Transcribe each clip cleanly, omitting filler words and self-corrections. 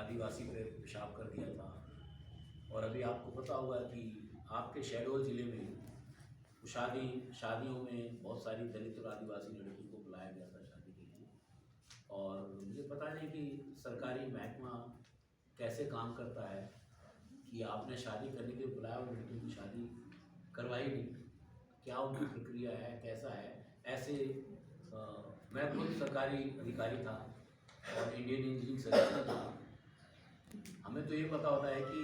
आदिवासी पे पेशाब कर दिया था। और अभी आपको पता होगा कि आपके शहडोल ज़िले में शादियों में बहुत सारी दलित और आदिवासी लड़कियों को बुलाया गया था शादी के लिए। और मुझे पता नहीं कि सरकारी महकमा कैसे काम करता है कि आपने शादी करने के लिए बुलाया और लड़कियों की शादी करवाई नहीं। क्या उनकी प्रक्रिया है, कैसा है? ऐसे मैं खुद सरकारी अधिकारी था और इंडियन इंजीनियरिंग सर्विस में था। हमें तो ये पता होता है कि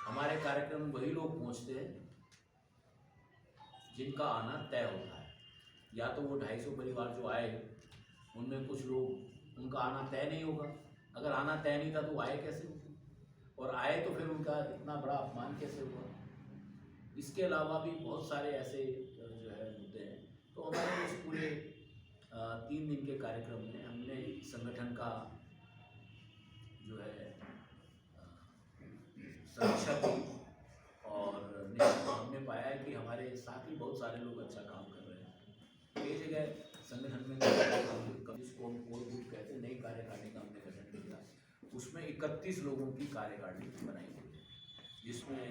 हमारे कार्यक्रम में वही लोग पहुंचते हैं जिनका आना तय होता है। या तो वो 250 परिवार जो आए उनमें कुछ लोग, उनका आना तय नहीं होगा। अगर आना तय नहीं था तो आए कैसे? और आए तो फिर उनका इतना बड़ा अपमान कैसे हुआ? इसके अलावा भी बहुत सारे ऐसे जो है मुद्दे हैं। तो हमारे इस पूरे 3 दिन के कार्यक्रम में हमने संगठन का जो है समीक्षा की और हमने पाया है कि हमारे साथ ही बहुत सारे लोग अच्छा काम कर रहे हैं। कई जगह संगठन में जिसको हम कोर ग्रुप कहते हैं, नई कार्यकारिणी का हमने गठन किया। उसमें 31 लोगों की कार्यकारिणी बनाई गई है, जिसमें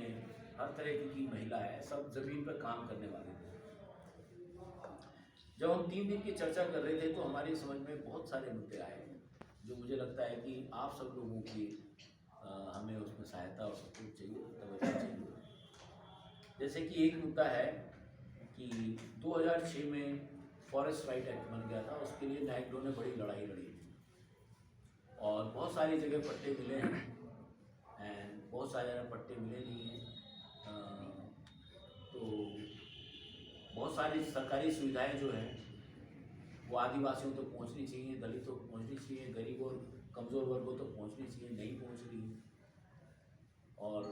हर तरह की महिला है, सब ज़मीन पर काम करने वाले थे। जब हम 3 दिन की चर्चा कर रहे थे तो हमारी समझ में बहुत सारे मुद्दे आए जो मुझे लगता है कि आप सब लोगों की हमें उसमें सहायता और सपोर्ट चाहिए, तवज्जो चाहिए। जैसे कि एक मुद्दा है कि 2006 में फॉरेस्ट राइट एक्ट बन गया था, उसके लिए नागरिकों ने बड़ी लड़ाई लड़ी और बहुत सारी जगह पट्टे मिले हैं एंड बहुत सारे जगह पट्टे मिले नहीं हैं। तो बहुत सारी सरकारी सुविधाएं जो हैं वो आदिवासियों तक पहुंचनी चाहिए, दलितों को पहुंचनी चाहिए, गरीब और कमज़ोर वर्गों तक पहुंचनी चाहिए, नहीं पहुंच रही। और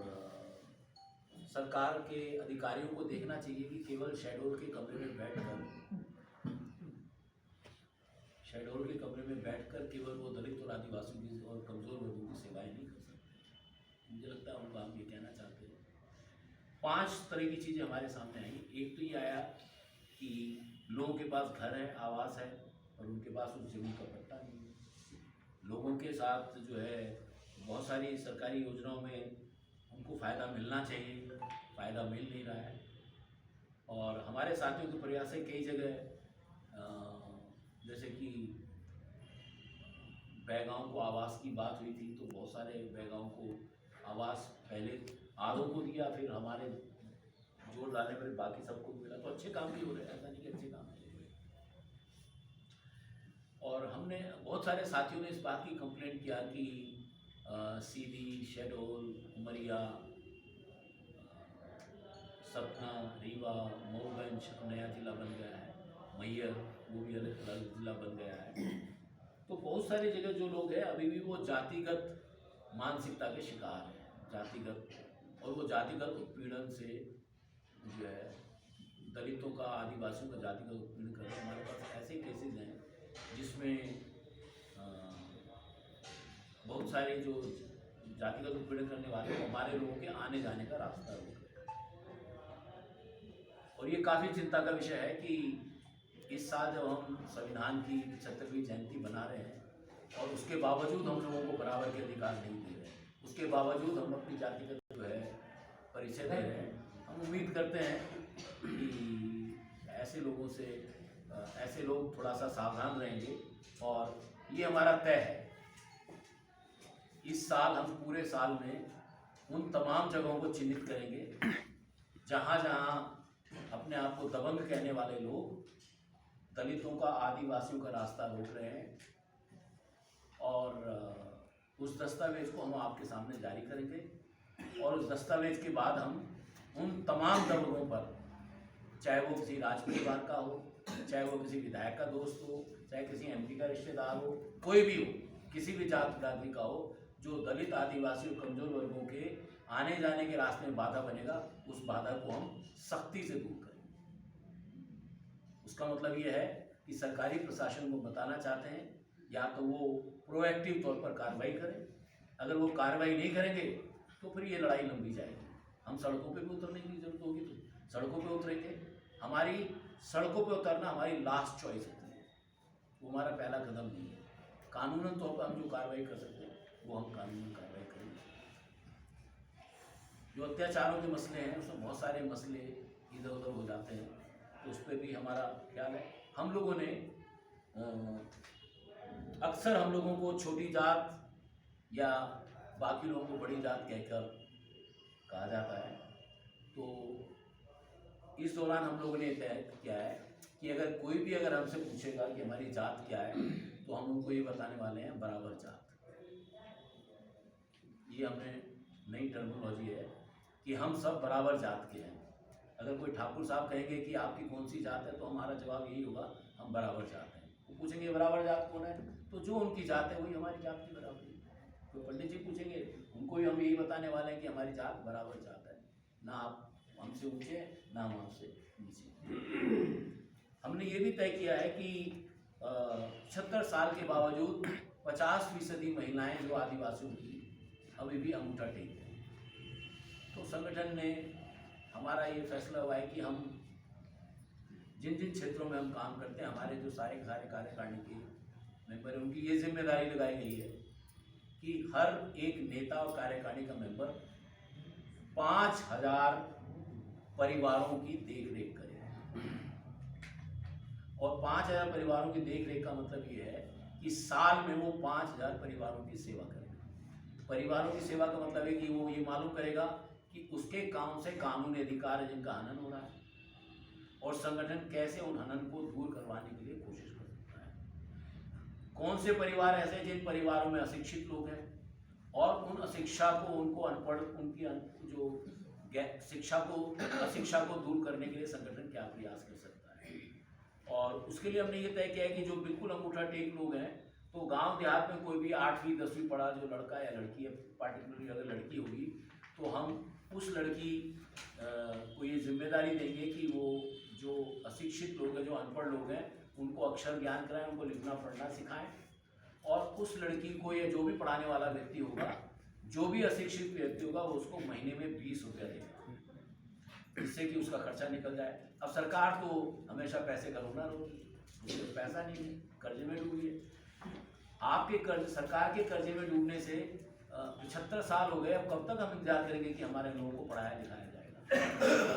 सरकार के अधिकारियों को देखना चाहिए कि केवल शहडोल के कमरे में बैठकर केवल वो दलित और आदिवासियों की और कमज़ोर वर्गों की सेवाएं नहीं कर सकते। मुझे लगता है उनको हम ये कहना चाहते हैं। 5 तरह की चीज़ें हमारे सामने आई। एक तो ये आया कि लोगों के पास घर है, आवास है और उनके पास उस जमीन का पट्टा नहीं है। लोगों के साथ जो है बहुत सारी सरकारी योजनाओं में उनको फ़ायदा मिलना चाहिए, फ़ायदा मिल नहीं रहा है। और हमारे साथियों के प्रयास से कई जगह जैसे कि बैगांव को आवास की बात हुई थी तो बहुत सारे बैगांव को आवास पहले आधों को दिया, फिर हमारे जोर डालने पर बाकी सबको मिला। तो अच्छे काम भी हो रहे हैं, ऐसा नहीं कि अच्छे काम नहीं हो रहे। और हमने बहुत सारे साथियों ने इस बात की कंप्लेंट किया कि सीधी, शहडोल, उमरिया, सतना, रीवा, मऊगंज नया ज़िला बन गया है, मैयर वो भी अलग अलग ज़िला बन गया है। तो बहुत सारी जगह जो लोग हैं अभी भी वो जातिगत मानसिकता के शिकार हैं, जातिगत, और वो जातिगत उत्पीड़न से जो है दलितों का, आदिवासियों का जातिगत उत्पीड़न कर रहे हैं। हमारे पास ऐसे केसेस हैं जिसमें बहुत सारे जो जातिगत उत्पीड़न करने वाले हमारे लोगों के आने जाने का रास्ता रोक रहे हैं। और ये काफ़ी चिंता का विषय है कि इस साल जब हम संविधान की 75वीं जयंती बना रहे हैं और उसके बावजूद हम लोगों को बराबर के अधिकार नहीं दे रहे हैं, उसके बावजूद हम अपनी जाति का जो है परिचय दे रहे हैं। हम उम्मीद करते हैं कि ऐसे लोगों से ऐसे लोग थोड़ा सा सावधान रहेंगे। और ये हमारा तय है, इस साल हम पूरे साल में उन तमाम जगहों को चिन्हित करेंगे जहाँ जहाँ अपने आप को दबंग कहने वाले लोग दलितों का, आदिवासियों का रास्ता रोक रहे हैं। और उस दस्तावेज को हम आपके सामने जारी करेंगे और उस दस्तावेज के बाद हम उन तमाम दबंगों पर, चाहे वो किसी राज परिवार का हो, चाहे वो किसी विधायक का दोस्त हो, चाहे किसी एमपी का रिश्तेदार हो, कोई भी हो, किसी भी जात बिरादरी का हो, जो दलित, आदिवासी और कमजोर वर्गों के आने जाने के रास्ते में बाधा बनेगा, उस बाधा को हम सख्ती से दूर करेंगे। उसका मतलब ये है कि सरकारी प्रशासन को बताना चाहते हैं या तो वो प्रोएक्टिव तौर पर कार्रवाई करें। अगर वो कार्रवाई नहीं करेंगे तो फिर ये लड़ाई लंबी जाएगी। हम सड़कों पे भी उतरने की जरूरत होगी तो सड़कों पे उतरेंगे। हमारी सड़कों पे उतरना हमारी लास्ट चॉइस होती है, वो हमारा पहला कदम नहीं है। कानूनन तौर पर हम जो कार्रवाई कर सकते हैं वो हम कानूनी कार्रवाई करेंगे। जो अत्याचारों के मसले हैं उसमें बहुत सारे मसले इधर उधर हो जाते हैं, तो उस पर भी हमारा ख्याल है। हम लोगों ने अक्सर हम लोगों को छोटी जात या बाकी लोगों को बड़ी जात कहकर कहा जाता है, तो इस दौरान हम लोगों ने तय किया है कि अगर कोई भी अगर हमसे पूछेगा कि हमारी जात क्या है, तो हम उनको ये बताने वाले हैं बराबर जात। ये हमने नई टर्मिनोलॉजी है कि हम सब बराबर जात के हैं। अगर कोई ठाकुर साहब कहेंगे कि आपकी कौन सी जात है, तो हमारा जवाब यही होगा हम बराबर जात हैं। वो पूछेंगे बराबर जात कौन है, तो जो उनकी जात है वही हमारी जात की बराबरी है। तो पंडित जी पूछेंगे, उनको ही हम यही बताने वाले हैं कि हमारी जात बराबर जात है, ना आप हमसे ऊँचे ना हम आपसे नीचे। हमने ये भी तय किया है कि 76 साल के बावजूद 50% महिलाएं जो आदिवासियों की अभी भी अंगूठा टेकते हैं। तो संगठन ने हमारा ये फैसला हुआ है कि हम जिन जिन क्षेत्रों में हम काम करते हैं, हमारे जो सारे कार्यकारिणी के मेंबर हैं, उनकी ये जिम्मेदारी लगाई गई है कि हर एक नेता और कार्यकारिणी का मेंबर 5000 परिवारों की देखरेख करे। और 5000 परिवारों की देखरेख का मतलब ये है कि साल में वो 5000 परिवारों की सेवा करेगा। परिवारों की सेवा का मतलब है कि वो ये मालूम करेगा कि उसके काम से कानूनी अधिकार है जिनका हनन हो रहा है, और संगठन कैसे उन हनन को दूर करवाने के लिए कोशिश कर सकता है। कौन से परिवार ऐसे हैं जिन परिवारों में अशिक्षित लोग हैं, और उन अशिक्षा को उनको अनपढ़ उनकी जो शिक्षा को अशिक्षा को दूर करने के लिए संगठन क्या प्रयास कर सकता है। और उसके लिए हमने ये तय किया है कि जो बिल्कुल अंगूठा टेक लोग हैं, तो गांव देहात में कोई भी 8वीं 10वीं पढ़ा जो लड़का या लड़की है, पार्टिकुलरली अगर लड़की होगी, तो हम उस लड़की को ये जिम्मेदारी देंगे कि वो जो अशिक्षित लोग हैं, जो अनपढ़ लोग हैं, उनको अक्षर ज्ञान कराएं, उनको लिखना पढ़ना सिखाएं। और उस लड़की को या जो भी पढ़ाने वाला व्यक्ति होगा, जो भी अशिक्षित व्यक्ति होगा, वो उसको महीने में 20 रुपया देगा, जिससे कि उसका खर्चा निकल जाए। अब सरकार तो हमेशा पैसे का रोना रोगी, उसको पैसा नहीं है, कर्जे में डूबी है। आपके कर्ज, सरकार के कर्जे में डूबने से 75 साल हो गए, अब कब तक हम इंतजार करेंगे कि हमारे लोगों को पढ़ाया लिखाया जाएगा।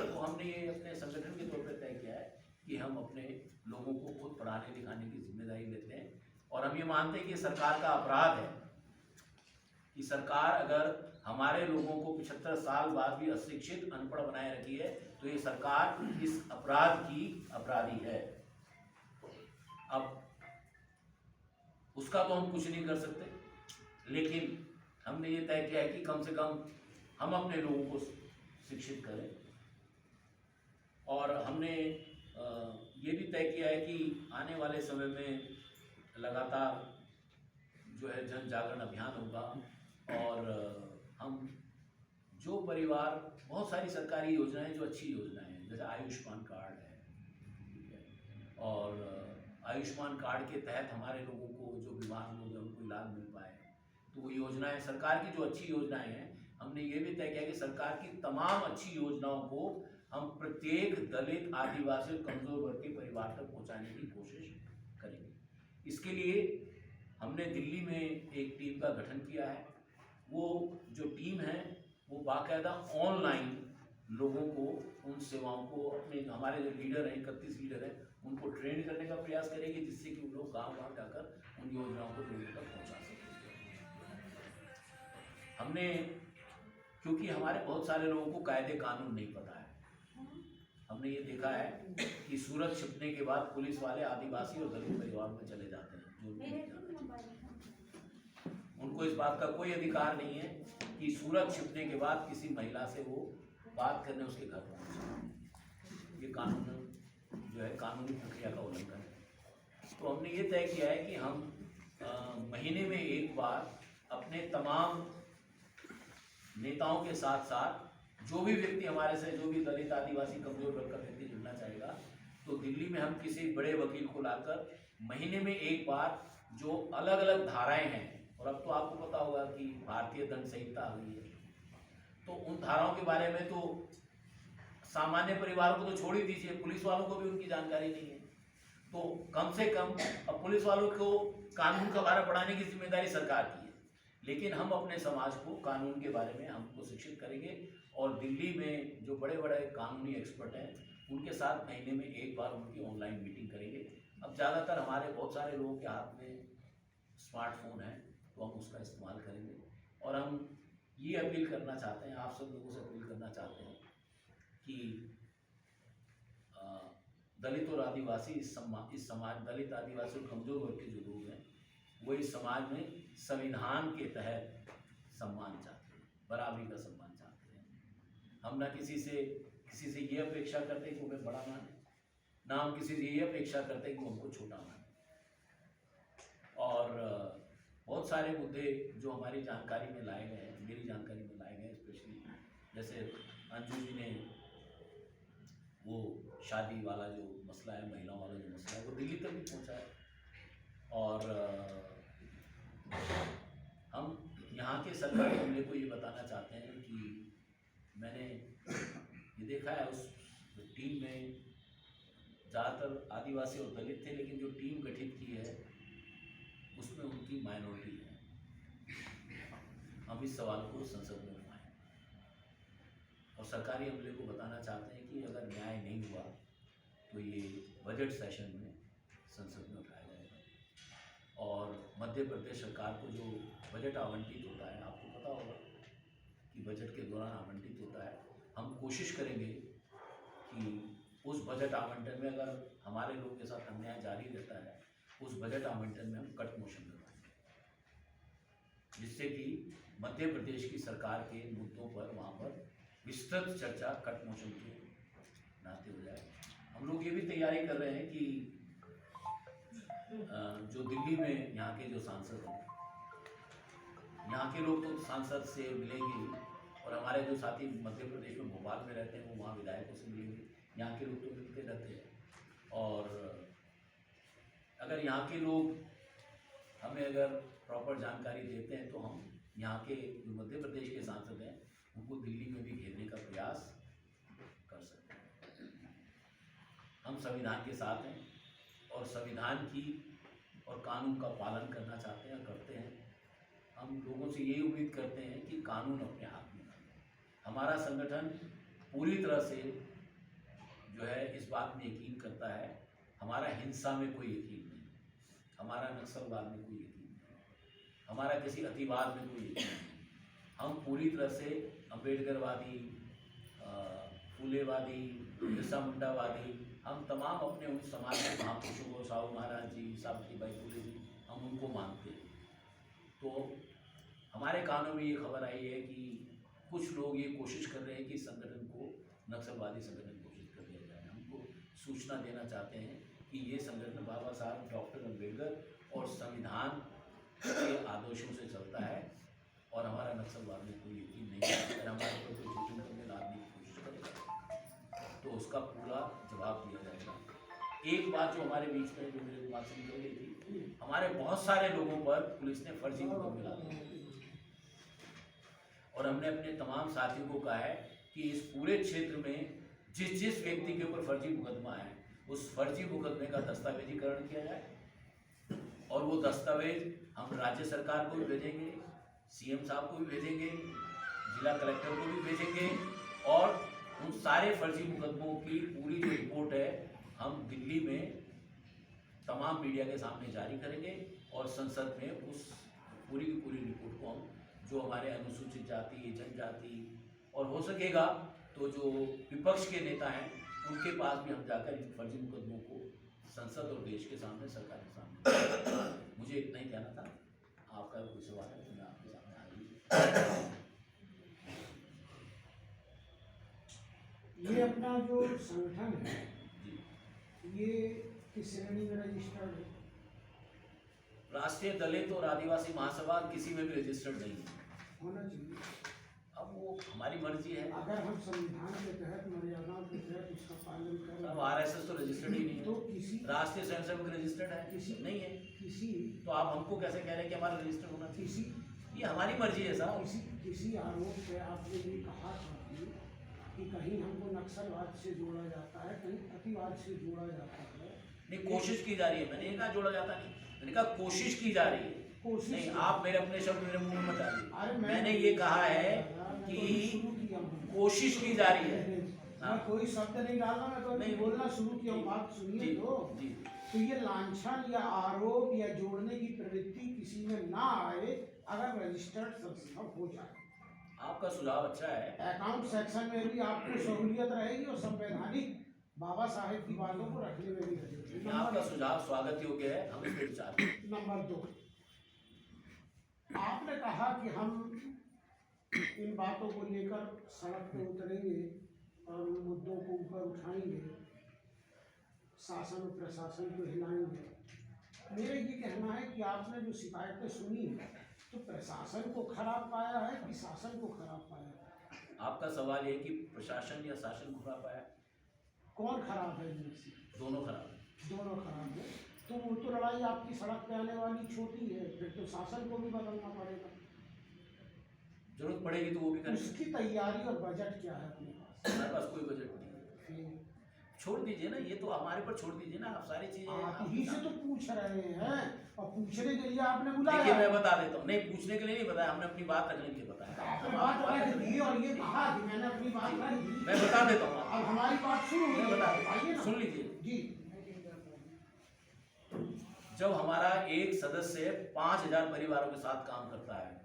तो हमने ये अपने संगठन के तौर पर तय किया है कि हम अपने लोगों को खुद पढ़ाने लिखाने की जिम्मेदारी लेते हैं। और हम ये मानते हैं कि सरकार का अपराध है कि सरकार अगर हमारे लोगों को 75 साल बाद भी अशिक्षित अनपढ़ बनाए रखी है, तो ये सरकार इस अपराध की अपराधी है। अब उसका तो हम कुछ नहीं कर सकते, लेकिन हमने ये तय किया है कि कम से कम हम अपने लोगों को शिक्षित करें। और हमने ये भी तय किया है कि आने वाले समय में लगातार जो है जन जागरण अभियान होगा, और हम जो परिवार, बहुत सारी सरकारी योजनाएं जो अच्छी योजनाएं हैं, जैसे आयुष्मान कार्ड है, ठीक है, और आयुष्मान कार्ड के तहत हमारे लोगों को जो बीमार लोग हैं उनको इलाज मिल पाए, तो वो योजनाएं, सरकार की जो अच्छी योजनाएं हैं, हमने ये भी तय किया कि सरकार की तमाम अच्छी योजनाओं को हम प्रत्येक दलित, आदिवासी और कमजोर वर्ग के परिवार तक पहुंचाने की कोशिश करेंगे। इसके लिए हमने दिल्ली में एक टीम का गठन किया है। वो जो टीम है वो बाकायदा ऑनलाइन लोगों को, उन सेवाओं को, अपने हमारे जो लीडर हैं, 31 लीडर हैं, उनको ट्रेन करने का प्रयास करेंगे, जिससे कि वो लोग गाँव जाकर उन योजनाओं को लोगों तक पहुँचा सकें। हमने, क्योंकि हमारे बहुत सारे लोगों को कायदे कानून नहीं पता है, हमने ये देखा है कि सूरत छिपने के बाद पुलिस वाले आदिवासी और दलित परिवारों में चले जाते हैं, जो उनको इस बात का कोई अधिकार नहीं है कि सूरत छिपने के बाद किसी महिला से वो बात करने उसके घर पहुंचे। ये कानून जो है कानूनी प्रक्रिया का उल्लंघन है। तो हमने ये तय किया है कि हम महीने में एक बार अपने तमाम नेताओं के साथ साथ जो भी व्यक्ति हमारे से, जो भी दलित, आदिवासी, कमजोर वर्ग का व्यक्ति जुड़ना चाहेगा, तो दिल्ली में हम किसी बड़े वकील को लाकर महीने में एक बार जो अलग अलग धाराएं हैं, और अब तो आपको पता होगा कि भारतीय दंड संहिता आ गई है, तो उन धाराओं के बारे में तो सामान्य परिवारों को तो छोड़ ही दीजिए, पुलिस वालों को भी उनकी जानकारी नहीं है। तो कम से कम अब पुलिस वालों को कानून का बारे पढ़ाने की जिम्मेदारी सरकार की है, लेकिन हम अपने समाज को कानून के बारे में हमको शिक्षित करेंगे और दिल्ली में जो बड़े बड़े कानूनी एक्सपर्ट हैं उनके साथ महीने में एक बार उनकी ऑनलाइन मीटिंग करेंगे। अब ज़्यादातर हमारे बहुत सारे लोगों के हाथ में स्मार्टफोन है, तो हम उसका इस्तेमाल करेंगे। और हम ये अपील करना चाहते हैं, आप सब लोगों से अपील करना चाहते हैं कि दलित और आदिवासी इस समाज दलित आदिवासी और कमजोर वर्ग के जो लोग हैं वो इस समाज में संविधान के तहत सम्मान चाहते हैं, बराबरी का सम्मान चाहते हैं। हम ना किसी से ये अपेक्षा करते हैं कि वो हमें बड़ा माने, ना हम किसी से ये अपेक्षा करते हैं कि वो हमको छोटा माने। और बहुत सारे मुद्दे जो हमारी जानकारी में लाए गए हैं, मेरी जानकारी में लाए गए, स्पेशली जैसे अंजू जी ने वो शादी वाला जो मसला है, महिलाओं वाला जो मसला है, वो दिल्ली तक भी पहुंचा है। और हम यहाँ के सरकारी अमले को ये बताना चाहते हैं कि मैंने ये देखा है उस टीम में ज़्यादातर आदिवासी और दलित थे, लेकिन जो टीम गठित की है उसमें उनकी माइनॉरिटी है। हम इस सवाल को संसद में उठाएं और सरकारी अमले को बताना चाहते हैं कि अगर न्याय नहीं हुआ तो ये बजट सेशन में संसद में उठाया जाएगा। और मध्य प्रदेश सरकार को जो बजट आवंटित होता है, आपको पता होगा कि बजट के दौरान आवंटित होता है, हम कोशिश करेंगे कि उस बजट आवंटन में अगर हमारे लोग के साथ अन्याय जारी रहता है, उस बजट आवंटन में हम कट मोशन करवाएंगे, जिससे कि मध्य प्रदेश की सरकार के मुद्दों पर वहाँ पर विस्तृत चर्चा कट मोशन के नाते हो जाए। हम लोग ये भी तैयारी कर रहे हैं कि जो दिल्ली में यहाँ के जो सांसद हैं, यहाँ के लोग तो सांसद से मिलेंगे और हमारे जो साथी मध्य प्रदेश में भोपाल में रहते हैं वो वहाँ विधायकों से मिलेंगे। यहाँ के लोग तो मिलते रहते हैं। और अगर यहाँ के लोग हमें अगर प्रॉपर जानकारी देते हैं तो हम यहाँ के जो मध्य प्रदेश के सांसद हैं उनको दिल्ली में भी घेरने का प्रयास कर सकते हैं। हम संविधान के साथ हैं और संविधान की और कानून का पालन करना चाहते हैं, करते हैं। हम लोगों से यही उम्मीद करते हैं कि कानून अपने हाथ में रहे। हमारा संगठन पूरी तरह से जो है इस बात में यकीन करता है, हमारा हिंसा में कोई यकीन नहीं, हमारा नक्सलवाद में कोई यकीन नहीं, हमारा किसी अतिवाद में कोई यकीन नहीं। हम पूरी तरह से अम्बेडकरवादी, फूलेवादी, बिरसा मुंडावादी, हम तमाम अपने उन समाज के महापुरुषों को, साहू महाराज जी, सावित्रीबाई फुले जी, हम उनको मानते हैं। तो हमारे कानों में ये खबर आई है कि कुछ लोग ये कोशिश कर रहे हैं कि संगठन को नक्सलवादी संगठन घोषित कर दिया जाए। हमको सूचना देना चाहते हैं कि ये संगठन बाबा साहब डॉक्टर अम्बेडकर और संविधान के आदर्शों से चलता है और हमारा नक्सलवाद में कोई यकीन नहीं है। अगर हमारे ऊपर कोई शोषण करने लादने की कोशिश करेगा तो उसका पूरा जवाब दिया जाएगा। एक बात जो हमारे बीच में जो मेरे दिमाग से निकल गई थी, हमारे बहुत सारे लोगों पर पुलिस ने फर्जी मुकदमे डाले और हमने अपने तमाम साथियों को कहा है कि इस पूरे क्षेत्र में जिस व्यक्ति के ऊपर फर्जी मुकदमा है उस फर्जी मुकदमे का दस्तावेजीकरण किया जाए और वो दस्तावेज हम राज्य सरकार को भी भेजेंगे, सीएम साहब को भी भेजेंगे, जिला कलेक्टर को भी भेजेंगे और उन सारे फर्जी मुकदमों की पूरी जो रिपोर्ट है हम दिल्ली में तमाम मीडिया के सामने जारी करेंगे और संसद में उस पूरी की पूरी रिपोर्ट को हम जो हमारे अनुसूचित जाति, जनजाति और हो सकेगा तो जो विपक्ष के नेता हैं उनके पास भी हम जाकर इन फर्जी मुकदमों को संसद और देश के सामने, सरकार के सामने। मुझे इतना ही कहना था। आपका कोई सवाल है तो मैं आपके सामने आ ये अपना जो संगठन है ये किस श्रेणी में रजिस्टर्ड है? राष्ट्रीय दलित और आदिवासी महासभा किसी में भी रजिस्टर्ड नहीं है। होना चाहिए। अब वो हमारी मर्जी है। अगर हम संविधान के तहत, मर्यादाओं के तहत उसका पालन करें। अब आरएसएस तो रजिस्टर्ड ही नहीं है। तो किसी राष्ट्रीय स्वयंसेवक रजिस्टर्ड है? किसी नहीं है। किसी तो आप हमको कैसे कह रहे हैं कि हमारा रजिस्टर्ड होना चाहिए? किसी ये हमारी मर्जी है साहब। किसी आरोप पे आपने ये कहा था कि कहीं हमको नक्सलवाद से जोड़ा जाता है, कहीं अतिवाद से जोड़ा जाता है। नहीं, कोशिश की जा रही है। मैंने ये कहा जोड़ा जाता नहीं, मैंने कहा कोशिश की जा रही है। कोशिश नहीं, की। आप मेरे अपने शब्द मेरे मुंह में मत अरे डालिए। मैं- मैंने ये कहा है मैं तो कि शुरू किया हूँ। कोशिश की जा रही है। मैं कोई शब्द नहीं डाल रहा, मैं तो अभी नहीं, बोलना शुरू किया हूँ, जी, बात सुनिए जी, तो। जी। तो ये लांछन या आरोप या जोड़ने की प्रवृत्ति किसी में ना आए अगर रजिस्टर्ड संस्था हो जाए। आपका सुझाव अच्छा है। अकाउंट सेक्शन में भी आपको सहूलियत रहेगी और संवैधानिक बाबा साहेब की बातों को रखने में भी रहेगी। आपका सुझाव स्वागत योग्य है, हम इस पर विचार करें। नंबर 2, आपने कहा कि हम इन बातों को लेकर सड़क पर उतरेंगे और उन मुद्दों को ऊपर उठाएंगे, शासन और प्रशासन को हिलाएंगे। मेरा ये कहना है कि आपने जो शिकायतें सुनी हैं तो प्रशासन को खराब पाया है कि शासन को खराब पाया है? आपका सवाल ये कि प्रशासन या शासन को खराब पाया? कौन खराब है इनमें से? दोनों खराब है। दोनों खराब है। तो वो तो लड़ाई आपकी सड़क पे आने वाली छोटी है, फिर तो शासन को भी बदलना पड़ेगा। जरूरत पड़ेगी तो वो भी करेंगे। उसकी तैयारी और बजट क्या है अपने पास? हमारे पास कोई बजट नहीं है। फिर छोड़ दीजिए ना, ये तो हमारे पर छोड़ दीजिए ना, आप सारी चीजें आप ही से तो पूछ रहे हैं और पूछने के लिए आपने देखिए, बुलाया। मैं बता देता हूँ। नहीं, पूछने के लिए नहीं बताया, हमने अपनी बात रखने के लिए बताया। आपने बात रख दी और ये कहा कि मैंने अपनी बात रख दी। मैं बता देता हूँ। अब हमारी बात शुरू मैं हुई, बता आइए देता ना। सुन लीजिए। जी, जब हमारा एक सदस्य 5,000 परिवारों के साथ काम करता है,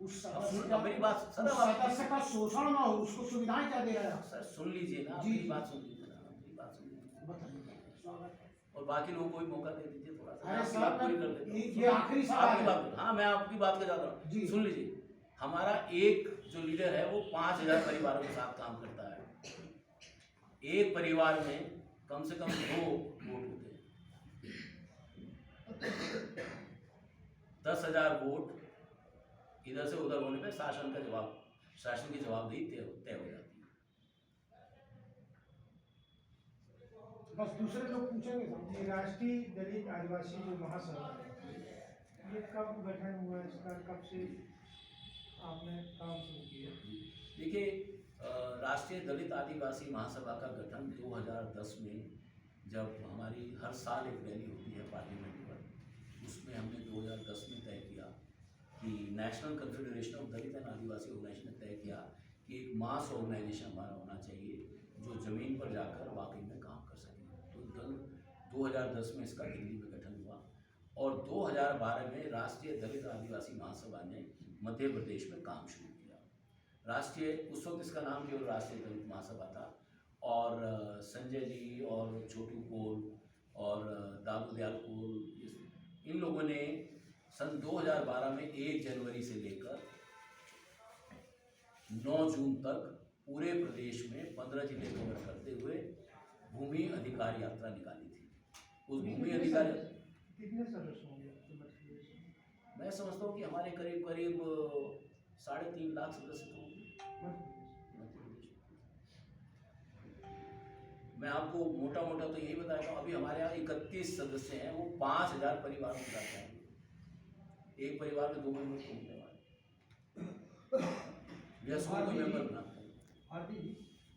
उस अब सदस्य सुन, का अब मेरी बात उस सदस्य का शोषण ना हो, उसको सुविधाएं क्या दे रहे हैं आप? सर सुन लीजिए ना, जी। मेरी बात सुन लीजिए ना, मेरी बात सुन लीजिए। बताइए, स्वागत है। और बाकी लोगों को भी मौका दे दीजिए थोड़ा सा। मैं अरे आपकी साहब, बात पूरी कर देता हूँ। ये आखिरी सवाल आपकी है। बात, हाँ, मैं आपकी बात कर जाता हूँ। जी। सुन लीजिए, हमारा एक जो लीडर है वो 5,000 परिवारों के साथ काम करता है। एक परिवार में कम से कम 2 वोट होते हैं। 10,000 वोट इधर से उधर होने पे शासन की जवाबदेही तय हो जाती है। बस दूसरे लोग पूछेंगे साहब। ये राष्ट्रीय दलित आदिवासी जो महासभा है, ये कब गठन हुआ, इसका कब से आपने काम शुरू किया? देखिए, राष्ट्रीय दलित आदिवासी महासभा का गठन 2010 में, जब हमारी हर साल एक रैली होती है पार्लियामेंट पर, उसमें हमने 2010 में तय किया कि national confederation of Dalit and Adivasi organisation ने तय किया कि एक मास ऑर्गेनाइजेशन हमारा होना चाहिए जो ज़मीन पर जाकर वाकई में काम कर सके। तो 2010 में इसका दिल्ली में गठन हुआ और 2012 में राष्ट्रीय दलित आदिवासी महासभा ने मध्य प्रदेश में काम शुरू किया। उस वक्त इसका नाम केवल राष्ट्रीय दलित महासभा था और संजय जी और छोटू कोल और दादू दयाल कोल, इन लोगों ने सन 2012 में 1 जनवरी से लेकर 9 जून तक पूरे प्रदेश में 15 जिले कवर करते हुए भूमि अधिकार यात्रा निकाली थी। उस भूमि अधिकार, कितने सदस्य होंगे आपके मध्य प्रदेश में? मैं समझता हूँ कि हमारे करीब करीब 3.5 लाख सदस्य होंगे मध्य प्रदेश में। मध्य प्रदेश। मैं आपको मोटा मोटा तो यही बताया हूँ, अभी हमारे यहाँ 31 सदस्य हैं, वो 5,000 परिवारों के साथ हैं। एक परिवार में 2 मेंबर होने वाले या 100 मेंबर बनाते हैं। आरती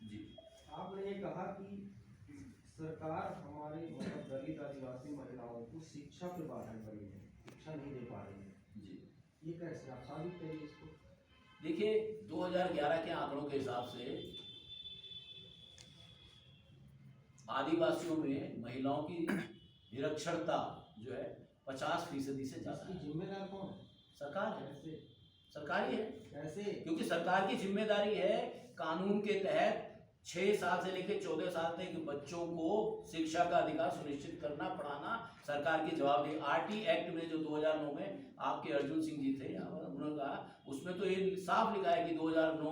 जी, आपने ये कहा कि सरकार हमारे मतलब दलित आदिवासी महिलाओं को शिक्षा पे बाधा कर रही है, शिक्षा नहीं दे पा रही है। जी। ये कैसे आप साबित करिए इसको? देखिए, 2011 के आंकड़ों के हिसाब से आदिवासियों में महिलाओं की निरक्षरता जो है 50% से ज़्यादा इसकी है। जिम्मेदार कौन है? सरकार है, कैसे सरकार ही है, कैसे? क्योंकि सरकार की जिम्मेदारी है कानून के तहत 6 साल से लेकर 14 साल तक के बच्चों को शिक्षा का अधिकार सुनिश्चित करना, पढ़ाना सरकार की जवाबदेही। आरटी एक्ट में जो 2009 में आपके अर्जुन सिंह जी थे, उन्होंने कहा, उसमें तो ये साफ लिखा है कि 2009।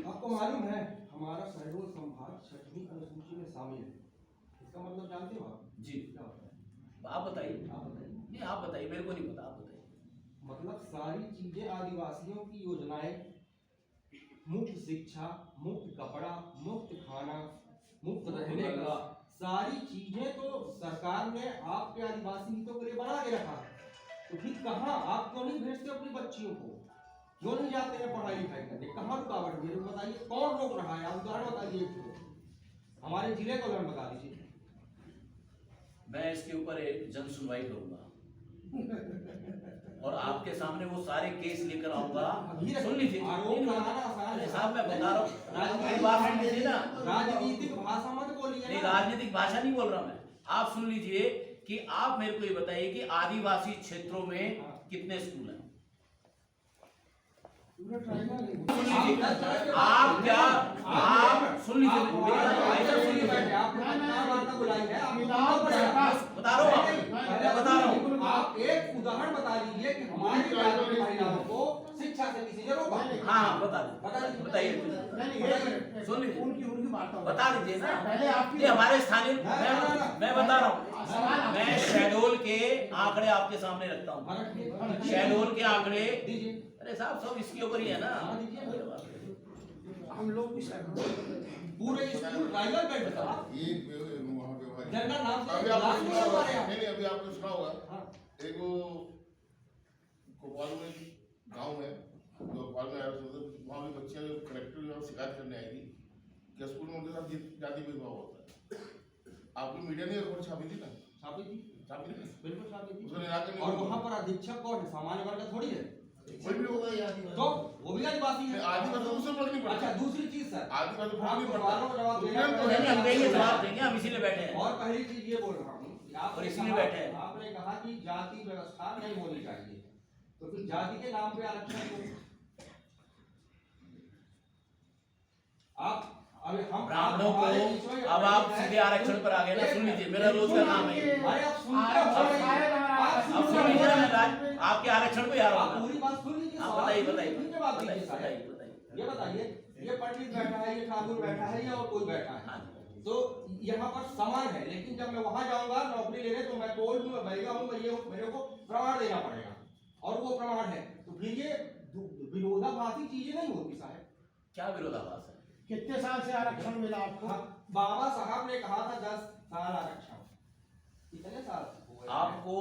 आपको मालूम है हमारा शहडोल संभाग 6वीं अनुसूची में शामिल है, इसका मतलब जानते हो आप? जी, क्या होता है आप बताइए। आप बताइए। नहीं, आप बताइए, मेरे को नहीं पता, आप बताइए। मतलब सारी चीजें आदिवासियों की योजनाएं, मुफ्त शिक्षा, मुफ्त कपड़ा, मुफ्त खाना, मुफ्त रहने का, सारी चीजें तो सरकार ने आपके आदिवासी हितों के लिए बना के रखा है। तो फिर कहाँ आप क्यों नहीं भेजते अपनी बच्चियों को? क्यों नहीं जाते हैं पढ़ाई लिखाई करने? कहाँ रुकावट मेरे को बताइए, कौन रोक रहा है? आप उदाहरण बताइए, हमारे जिले का उदाहरण बता दीजिए। मैं इसके ऊपर एक जन सुनवाई करूंगा और आपके सामने वो सारे केस लेकर आऊंगा। अभी सुन लीजिए, आरोप लगाना आसान है। साहब मैं बता रहा हूँ, राजनीतिक बात सुन लीजिए ना, राजनीतिक भाषा मत बोलिए नहीं ना। राजनीतिक भाषा नहीं बोल रहा मैं, आप सुन लीजिए कि आप मेरे को ये बताइए कि आदिवासी क्षेत्रों में कितने स्कूल हैं? पूरा ट्राइबल है। सुन लीजिए, आप क्या, आप सुन लीजिए, भाई साहब सुन लीजिए, बता रहा हूँ, मैं बता रहा हूँ, आप एक उदाहरण बता दीजिए कि हमारी ग्रामीण महिलाओं को शिक्षा से किसी ने रोका। हाँ बता दीजिए, बताइए, सुन लीजिए, उनकी बात बता दीजिए ना, पहले आपकी ये हमारे स्थानीय, मैं बता रहा हूँ, मैं शहडोल के आंकड़े आपके सामने रखता हूँ, शहडोल के आंकड़े, दीजिए। अरे साहब सब इसके ऊपर ही है ना, हम लोग भी सहमत पूरे स्कूल ट्राइबल बेल्ट था। एक वहाँ पे भाई जनरल नाम से अभी आपने लाख सुना लोग होगा, हमारे यहाँ। नहीं अभी आपने सुना होगा, हाँ। एक वो भोपाल में गांव है, जो भोपाल में आया वहाँ भी बच्चियाँ जो कलेक्टर जो शिकायत करने आई थी कि स्कूल में उनके साथ जाति भेदभाव होता है। आपने मीडिया ने रिपोर्ट छापी थी ना, छापी थी, छापी थी, बिल्कुल छापी थी। उसको निराकरण नहीं और हुआ। वहाँ पर अधीक्षक कौन है? सामान्य वर्ग का थोड़ी है। कोई भी होगा यार, तो वो भी आदिवासी है। आदिवासी उससे फर्क नहीं पड़ता। अच्छा दूसरी चीज सर, आदिवासी फर्क आप नहीं सवालों का जवाब देना पड़ता। नहीं हम देंगे, जवाब देंगे, हम इसीलिए बैठे हैं। और पहली चीज ये बोल रहा हूँ कि आपने और इसीलिए कहा- बैठे हैं। आपने कहा कि जाति व्यवस्था नहीं होनी चाहिए, तो फिर जाति के नाम पे आरक्षण क्यों? आप अब हम ब्राह्मणों हमारे बीच में को, अब आप है- सीधे आरक्षण पर आ गए ना, सुन लीजिए, मेरा रोज का काम है ये। अरे आप सुनते आरक्षण हो रहे आएगा, हैं। आप आरक्षण अब सुन लीजिए ना, मैं आपके आरक्षण पे आ रहा आप हूँ। पूरी बात सुन लीजिए। हाँ सवाल बताइए, सुन बताइए, लीजिए, फिर जवाब बताइए, दीजिए साहब। बताइए, बताइए। ये बताइए, ये पंडित बैठा है, ये ठाकुर बैठा है, या और कोई बैठा है, हाँ। तो यहाँ पर समान है। लेकिन जब मैं वहां जाऊंगा नौकरी लेने, तो मैं कोर्ट में बैठा हूँ, मेरे को प्रमाण देना पड़ेगा, और वो प्रमाण है। तो फिर ये विरोधाभासी चीजें नहीं होती साहब। क्या विरोधाभास है? कितने साल से आरक्षण मिला आपको? हाँ, बाबा साहब ने कहा था 10 साल आरक्षण। कितने साल हो गए? आपको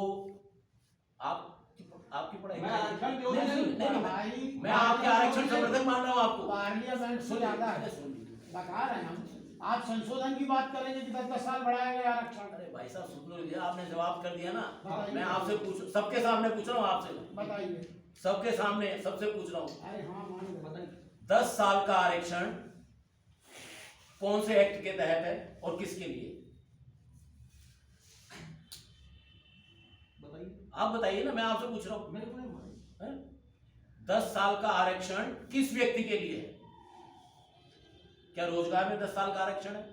आपकी पढ़ाई मैं आरक्षण विरोधी नहीं, नहीं, नहीं, भाई मैं आपके आरक्षण समर्थक मान रहा हूँ आपको। पार्लियामेंट से ज्यादा है। सुन लीजिए। बता रहे हैं हम, आप संशोधन की बात करेंगे कि 10 साल बढ़ाया गया आरक्षण। अरे भाई साहब सुन लीजिए, आपने जवाब कर दिया ना, बताइए। मैं आपसे पूछ, सबके सामने पूछ रहा हूँ आपसे, बताइए। सबके सामने सबसे पूछ रहा हूँ, अरे हाँ मान लो। बताइए। 10 साल का आरक्षण कौन से एक्ट के तहत है और किसके लिए? बताइए। आप बताइए ना, मैं आपसे पूछ रहा हूँ। मेरे को नहीं मालूम। 10 साल का आरक्षण किस व्यक्ति के लिए है? क्या रोजगार में 10 साल का आरक्षण है?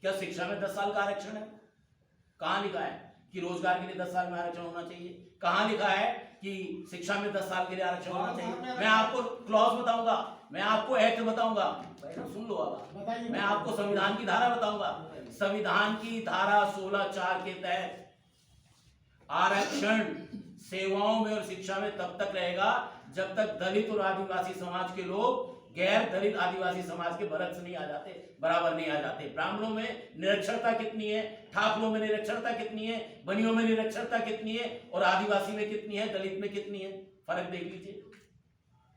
क्या शिक्षा में 10 साल का आरक्षण है? कहां लिखा है कि रोजगार के लिए 10 साल में आरक्षण होना चाहिए? कहां लिखा है कि शिक्षा में 10 साल के लिए आरक्षण होना चाहिए? मैं आपको क्लॉज बताऊंगा, मैं आपको एक्ट बताऊंगा, सुन लो आप। बताइए। मैं आपको संविधान की धारा बताऊंगा। संविधान की धारा 16(4) के तहत आरक्षण सेवाओं में और शिक्षा में तब तक रहेगा जब तक दलित और आदिवासी समाज के लोग गैर दलित आदिवासी समाज के बरक्स नहीं आ जाते, बराबर नहीं आ जाते। ब्राह्मणों में निरक्षरता कितनी है, ठाकुरों में निरक्षरता कितनी है, बनियों में निरक्षरता कितनी है, और आदिवासी में कितनी है, दलित में कितनी है, फर्क देख लीजिए।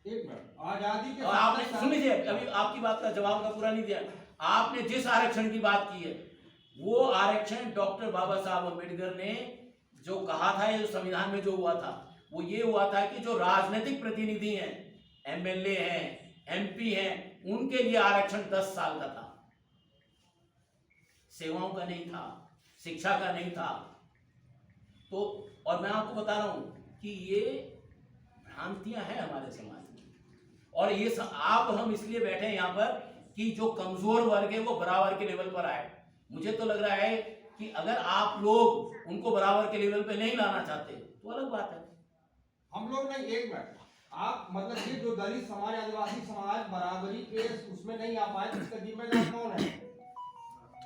एक मिनट, आजादी के और आपने सुन लीजिए, अभी आपकी बात का जवाब का पूरा नहीं दिया। आपने जिस आरक्षण की बात की है वो आरक्षण डॉक्टर बाबा साहब अम्बेडकर ने जो कहा था, ये जो संविधान में जो हुआ था वो ये हुआ था कि जो राजनीतिक प्रतिनिधि हैं, एमएलए हैं, एमपी हैं, उनके लिए आरक्षण 10 साल का था, सेवाओं का नहीं था, शिक्षा का नहीं था। तो और मैं आपको बता रहा हूं कि ये भ्रांतियां हैं हमारे समाज में, और ये आप हम इसलिए बैठे हैं यहाँ पर कि जो कमजोर वर्ग है वो बराबर के लेवल पर आए। मुझे तो लग रहा है कि अगर आप लोग उनको बराबर के लेवल पे नहीं लाना चाहते तो अलग बात है। हम लोग नहीं, एक मिनट, आप मतलब ये जो दलित समाज, आदिवासी समाज बराबरी के उसमें नहीं आ पाए, इसका जिम्मेदार कौन है?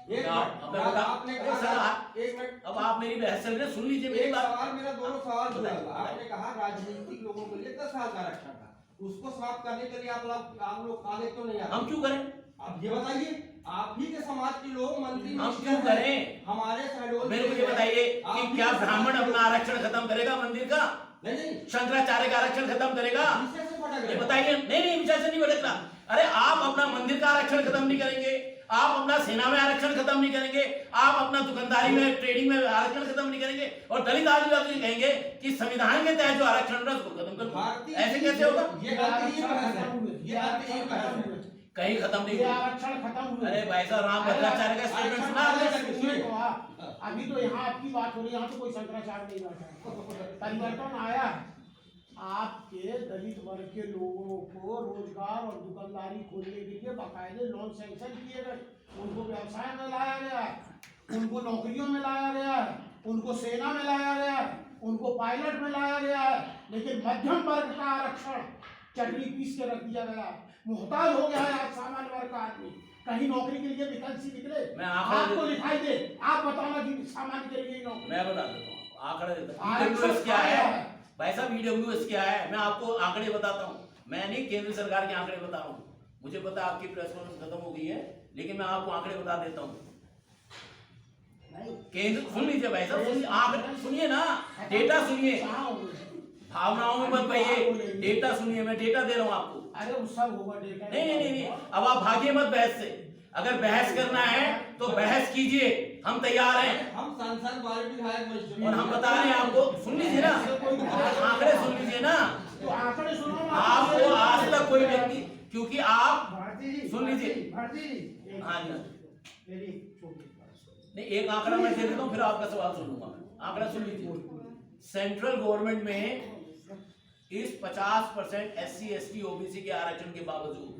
एक मिनट, आपने कहा, एक मिनट, अब आप मेरी बहस चल रही है, सुन लीजिए मेरी एक बात। सवाल, मेरा दोनों सवाल जुड़ा बताइए, हुआ। आपने कहा राजनीतिक लोगों के लिए 10 साल का आरक्षण था, उसको समाप्त करने के लिए आप लोग आगे क्यों नहीं आ रहे? हम क्यों करें? अब ये बताइए, आप ही के समाज के लोग मंत्री हम मिनिस्टर क्यों हैं। करें? हमारे शहडोल मेरे को ये बताइए कि क्या ब्राह्मण अपना आरक्षण खत्म करेगा मंदिर का? नहीं, शंकराचार्य का आरक्षण खत्म करेगा? विषय से भटक ये रहे हैं। बताइए। नहीं नहीं, विषय से नहीं भटक रहा। अरे आप अपना मंदिर का आरक्षण खत्म नहीं करेंगे, आप अपना सेना में आरक्षण खत्म नहीं करेंगे, आप अपना दुकानदारी में ट्रेडिंग में आरक्षण खत्म नहीं करेंगे, और दलित आदिवासी कहेंगे कि संविधान के तहत जो आरक्षण है उसको खत्म कर दो। ऐसे कैसे होगा? ये कहीं खत्म नहीं ये हुआ। आरक्षण खत्म हुए। अरे भाई साहब, राम भद्राचार्य का स्टेटमेंट सुना आपने? अभी तो यहाँ आपकी बात हो रही है, यहाँ तो कोई शंकराचार्य नहीं बैठा है। परिवर्तन आया है। आपके दलित वर्ग के लोगों को रोजगार और दुकानदारी खोलने के लिए बाकायदे लोन सैंक्शन किए गए, उनको व्यवसाय में लाया गया है, उनको नौकरियों में लाया गया है, उनको सेना में लाया गया है, उनको पायलट में लाया गया है। लेकिन मध्यम वर्ग का आरक्षण चटनी पीस के रख दिया गया है। मुहताज हो गया है आज सामान्य वर्ग का आदमी। कहीं नौकरी के लिए वैकेंसी निकले, आपको लिखाई दे, आप बताना कि सामान्य के लिए नौकरी। मैं बता देता हूँ आंकड़े देता हूँ। क्या है भाई साहब, ईडब्ल्यूएस क्या है? मैं आपको आंकड़े बताता हूँ। मैं नहीं केंद्र सरकार के आंकड़े बता रहा हूँ। मुझे पता है आपकी प्रेस कॉन्फ्रेंस खत्म हो गई है, लेकिन मैं आपको आंकड़े बता देता हूँ। केंद्र, सुन लीजिए भाई साहब, सुनिए, आंकड़े सुनिए ना, डेटा सुनिए, भावनाओं में मत पाइए, डेटा सुनिए, मैं डेटा दे रहा हूँ आपको। अरे उसका होगा डेटा। नहीं, अब आप भागिए मत बहस से। अगर बहस करना है तो बहस कीजिए, हम तैयार हैं। हम सांसद वाले विधायक और हम बता रहे हैं आपको, सुन लीजिए ना, आंकड़े सुन लीजिए ना। तो आंकड़े सुनो ना। आपको आज तक कोई व्यक्ति, क्योंकि आप भारती जी, सुन लीजिए। भारती जी, हाँ जी, मेरी छोटी बात। नहीं, एक आंकड़ा मैं दे देता हूँ, फिर आपका सवाल सुन लूंगा मैं। आंकड़ा सुन लीजिए। सेंट्रल गवर्नमेंट में इस 50% SC ST OBC के आरक्षण के बावजूद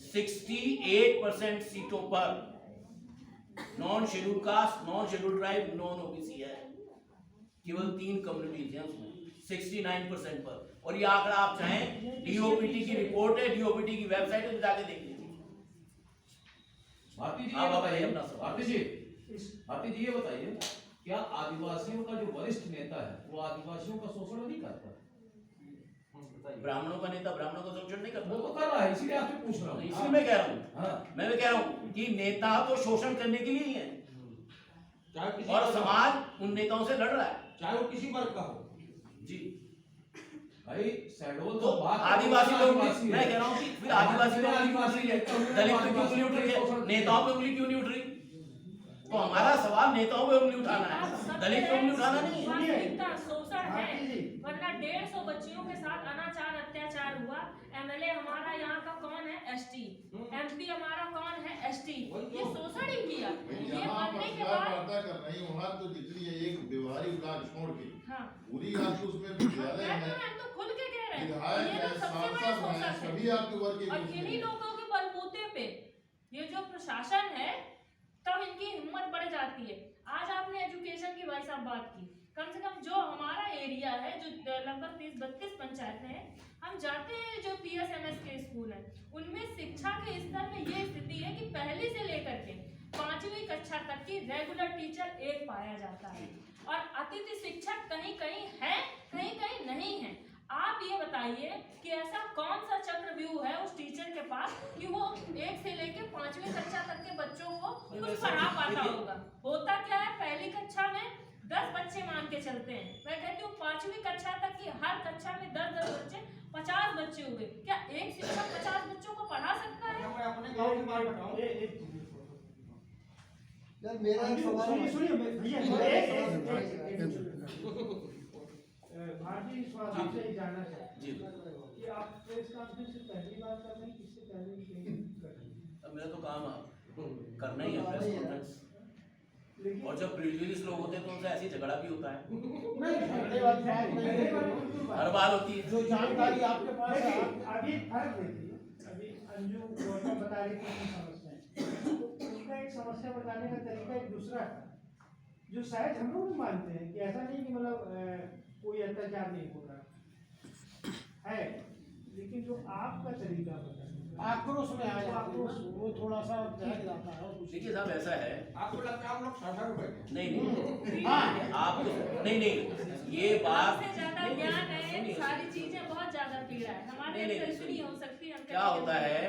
68% सीटों पर non schedule caste, non schedule tribe, non OBC है। केवल 3 कम्युनिटीज हैं उसमें 69% पर। और ये आंकड़ा आप चाहें, DOPT की रिपोर्ट है, DOPT की वेबसाइट पे जाके देख लीजिए। भारती जी हाँ, ये बताइए, अपना सवाल। भारती जी ये बताइए, क्या आदिवासियों का जो वरिष्ठ नेता है वो आदिवासियों का शोषण नहीं करता? ब्राह्मणों का नेता ब्राह्मणों का शोषण नहीं करता। वो तो कर रहा है, इसीलिए आपसे पूछ रहा हूँ। इसलिए मैं कह रहा हूँ, हाँ। मैं कह रहा हूँ कि नेता तो शोषण करने के लिए ही है, चाहे किसी और समाज उन नेताओं से लड़ रहा है। चाहे वो किसी वर्ग का हो। जी, भाई शहडोल तो बात आदिवासी लोग, आदिवासी है। मैं कह रहा हूँ कि फिर आदिवासी लोग आदिवासी है, दलित पे क्यों उंगली उठ रही है, नेताओं पे उंगली क्यों नहीं उठ रही? तो हमारा सवाल नेताओं पे उंगली उठाना है, दलित पे उंगली उठाना नहीं है। वास्तविकता शोषण है, वरना 150 बच्चियों के साथ अनाचार अत्याचार हुआ। MLA हमारा यहाँ का कौन है? ST। MP हमारा कौन है? ST। ये शोषण ही किया। ये बनने के बाद कर रही वहाँ तो जितनी एक व्यवहारिक बात छोड़ के हाँ, पूरी आपको उसमें विद्यालय है, हम तो खुल के कह रहे हैं, विधायक ये है, तो सबसे बड़ा सांसद है, शोषण है। सभी आपके वर्ग के और किन्हीं लोगों के बलबूते पे ये जो प्रशासन है, तब इनकी हिम्मत बढ़ जाती है। आज आपने एजुकेशन की भाई साहब बात की, कम से कम जो हमारा एरिया है, जो लगभग 30-32 पंचायतें हैं, हम जाते हैं जो PSMS के स्कूल हैं, उनमें शिक्षा के स्तर में ये स्थिति है कि पहली से लेकर के 5वीं कक्षा तक की रेगुलर टीचर एक पाया जाता है, और अतिथि शिक्षक कहीं कहीं है, कहीं कहीं नहीं है। आप ये बताइए कि ऐसा कौन सा चक्रव्यूह है उस टीचर के पास कि वो 1 से लेके 5वीं कक्षा तक के बच्चों को कुछ पढ़ा पाता होगा? होता क्या है, पहली कक्षा में 10 बच्चे मान के चलते हैं, मैं कहती हूँ 5वीं कक्षा तक की हर कक्षा में 10-10 बच्चे, 50 बच्चे हुए। क्या एक शिक्षक 50 बच्चों को पढ़ा सकता है? मैं अपने गांव की बात बताऊं। यार मेरा एक सवाल सुनिए भैया, भारती जी आपसे ही जानना चाहते जी, हैं कि आप प्रेस कॉन्फ्रेंस से पहली बार कर रहे हैं, किससे पहले भी कर रहे हैं? अब मेरा तो काम करना ही है प्रेस कॉन्फ्रेंस। और जब प्रिविलेज लोग होते हैं तो उनसे ऐसी झगड़ा भी होता है, नहीं, झगड़े वाली बात नहीं है। हर बार होती है। जो जानकारी आपके पास है, अभी फर्क देखिए, अभी अंजू गौतम बता रही थी अपनी समस्याएं, तो उनका एक समस्या बताने का तरीका एक दूसरा था, जो शायद हम लोग भी मानते हैं कि ऐसा नहीं कि मतलब कोई अत्याचार नहीं हो रहा है, लेकिन जो आपका तरीका बताने आक्रोश में आ जाते हैं, वो थोड़ा सा बहक जाता है। देखिए साहब, ऐसा है, आपको लगता है हम लोग साधारण बैठे? नहीं, हाँ, आप नहीं, ये बात हमसे ज्यादा ज्ञान है, सारी चीजें बहुत ज्यादा पीड़ा है, हमारे नहीं, से नहीं हो सकती। हम क्या होता है,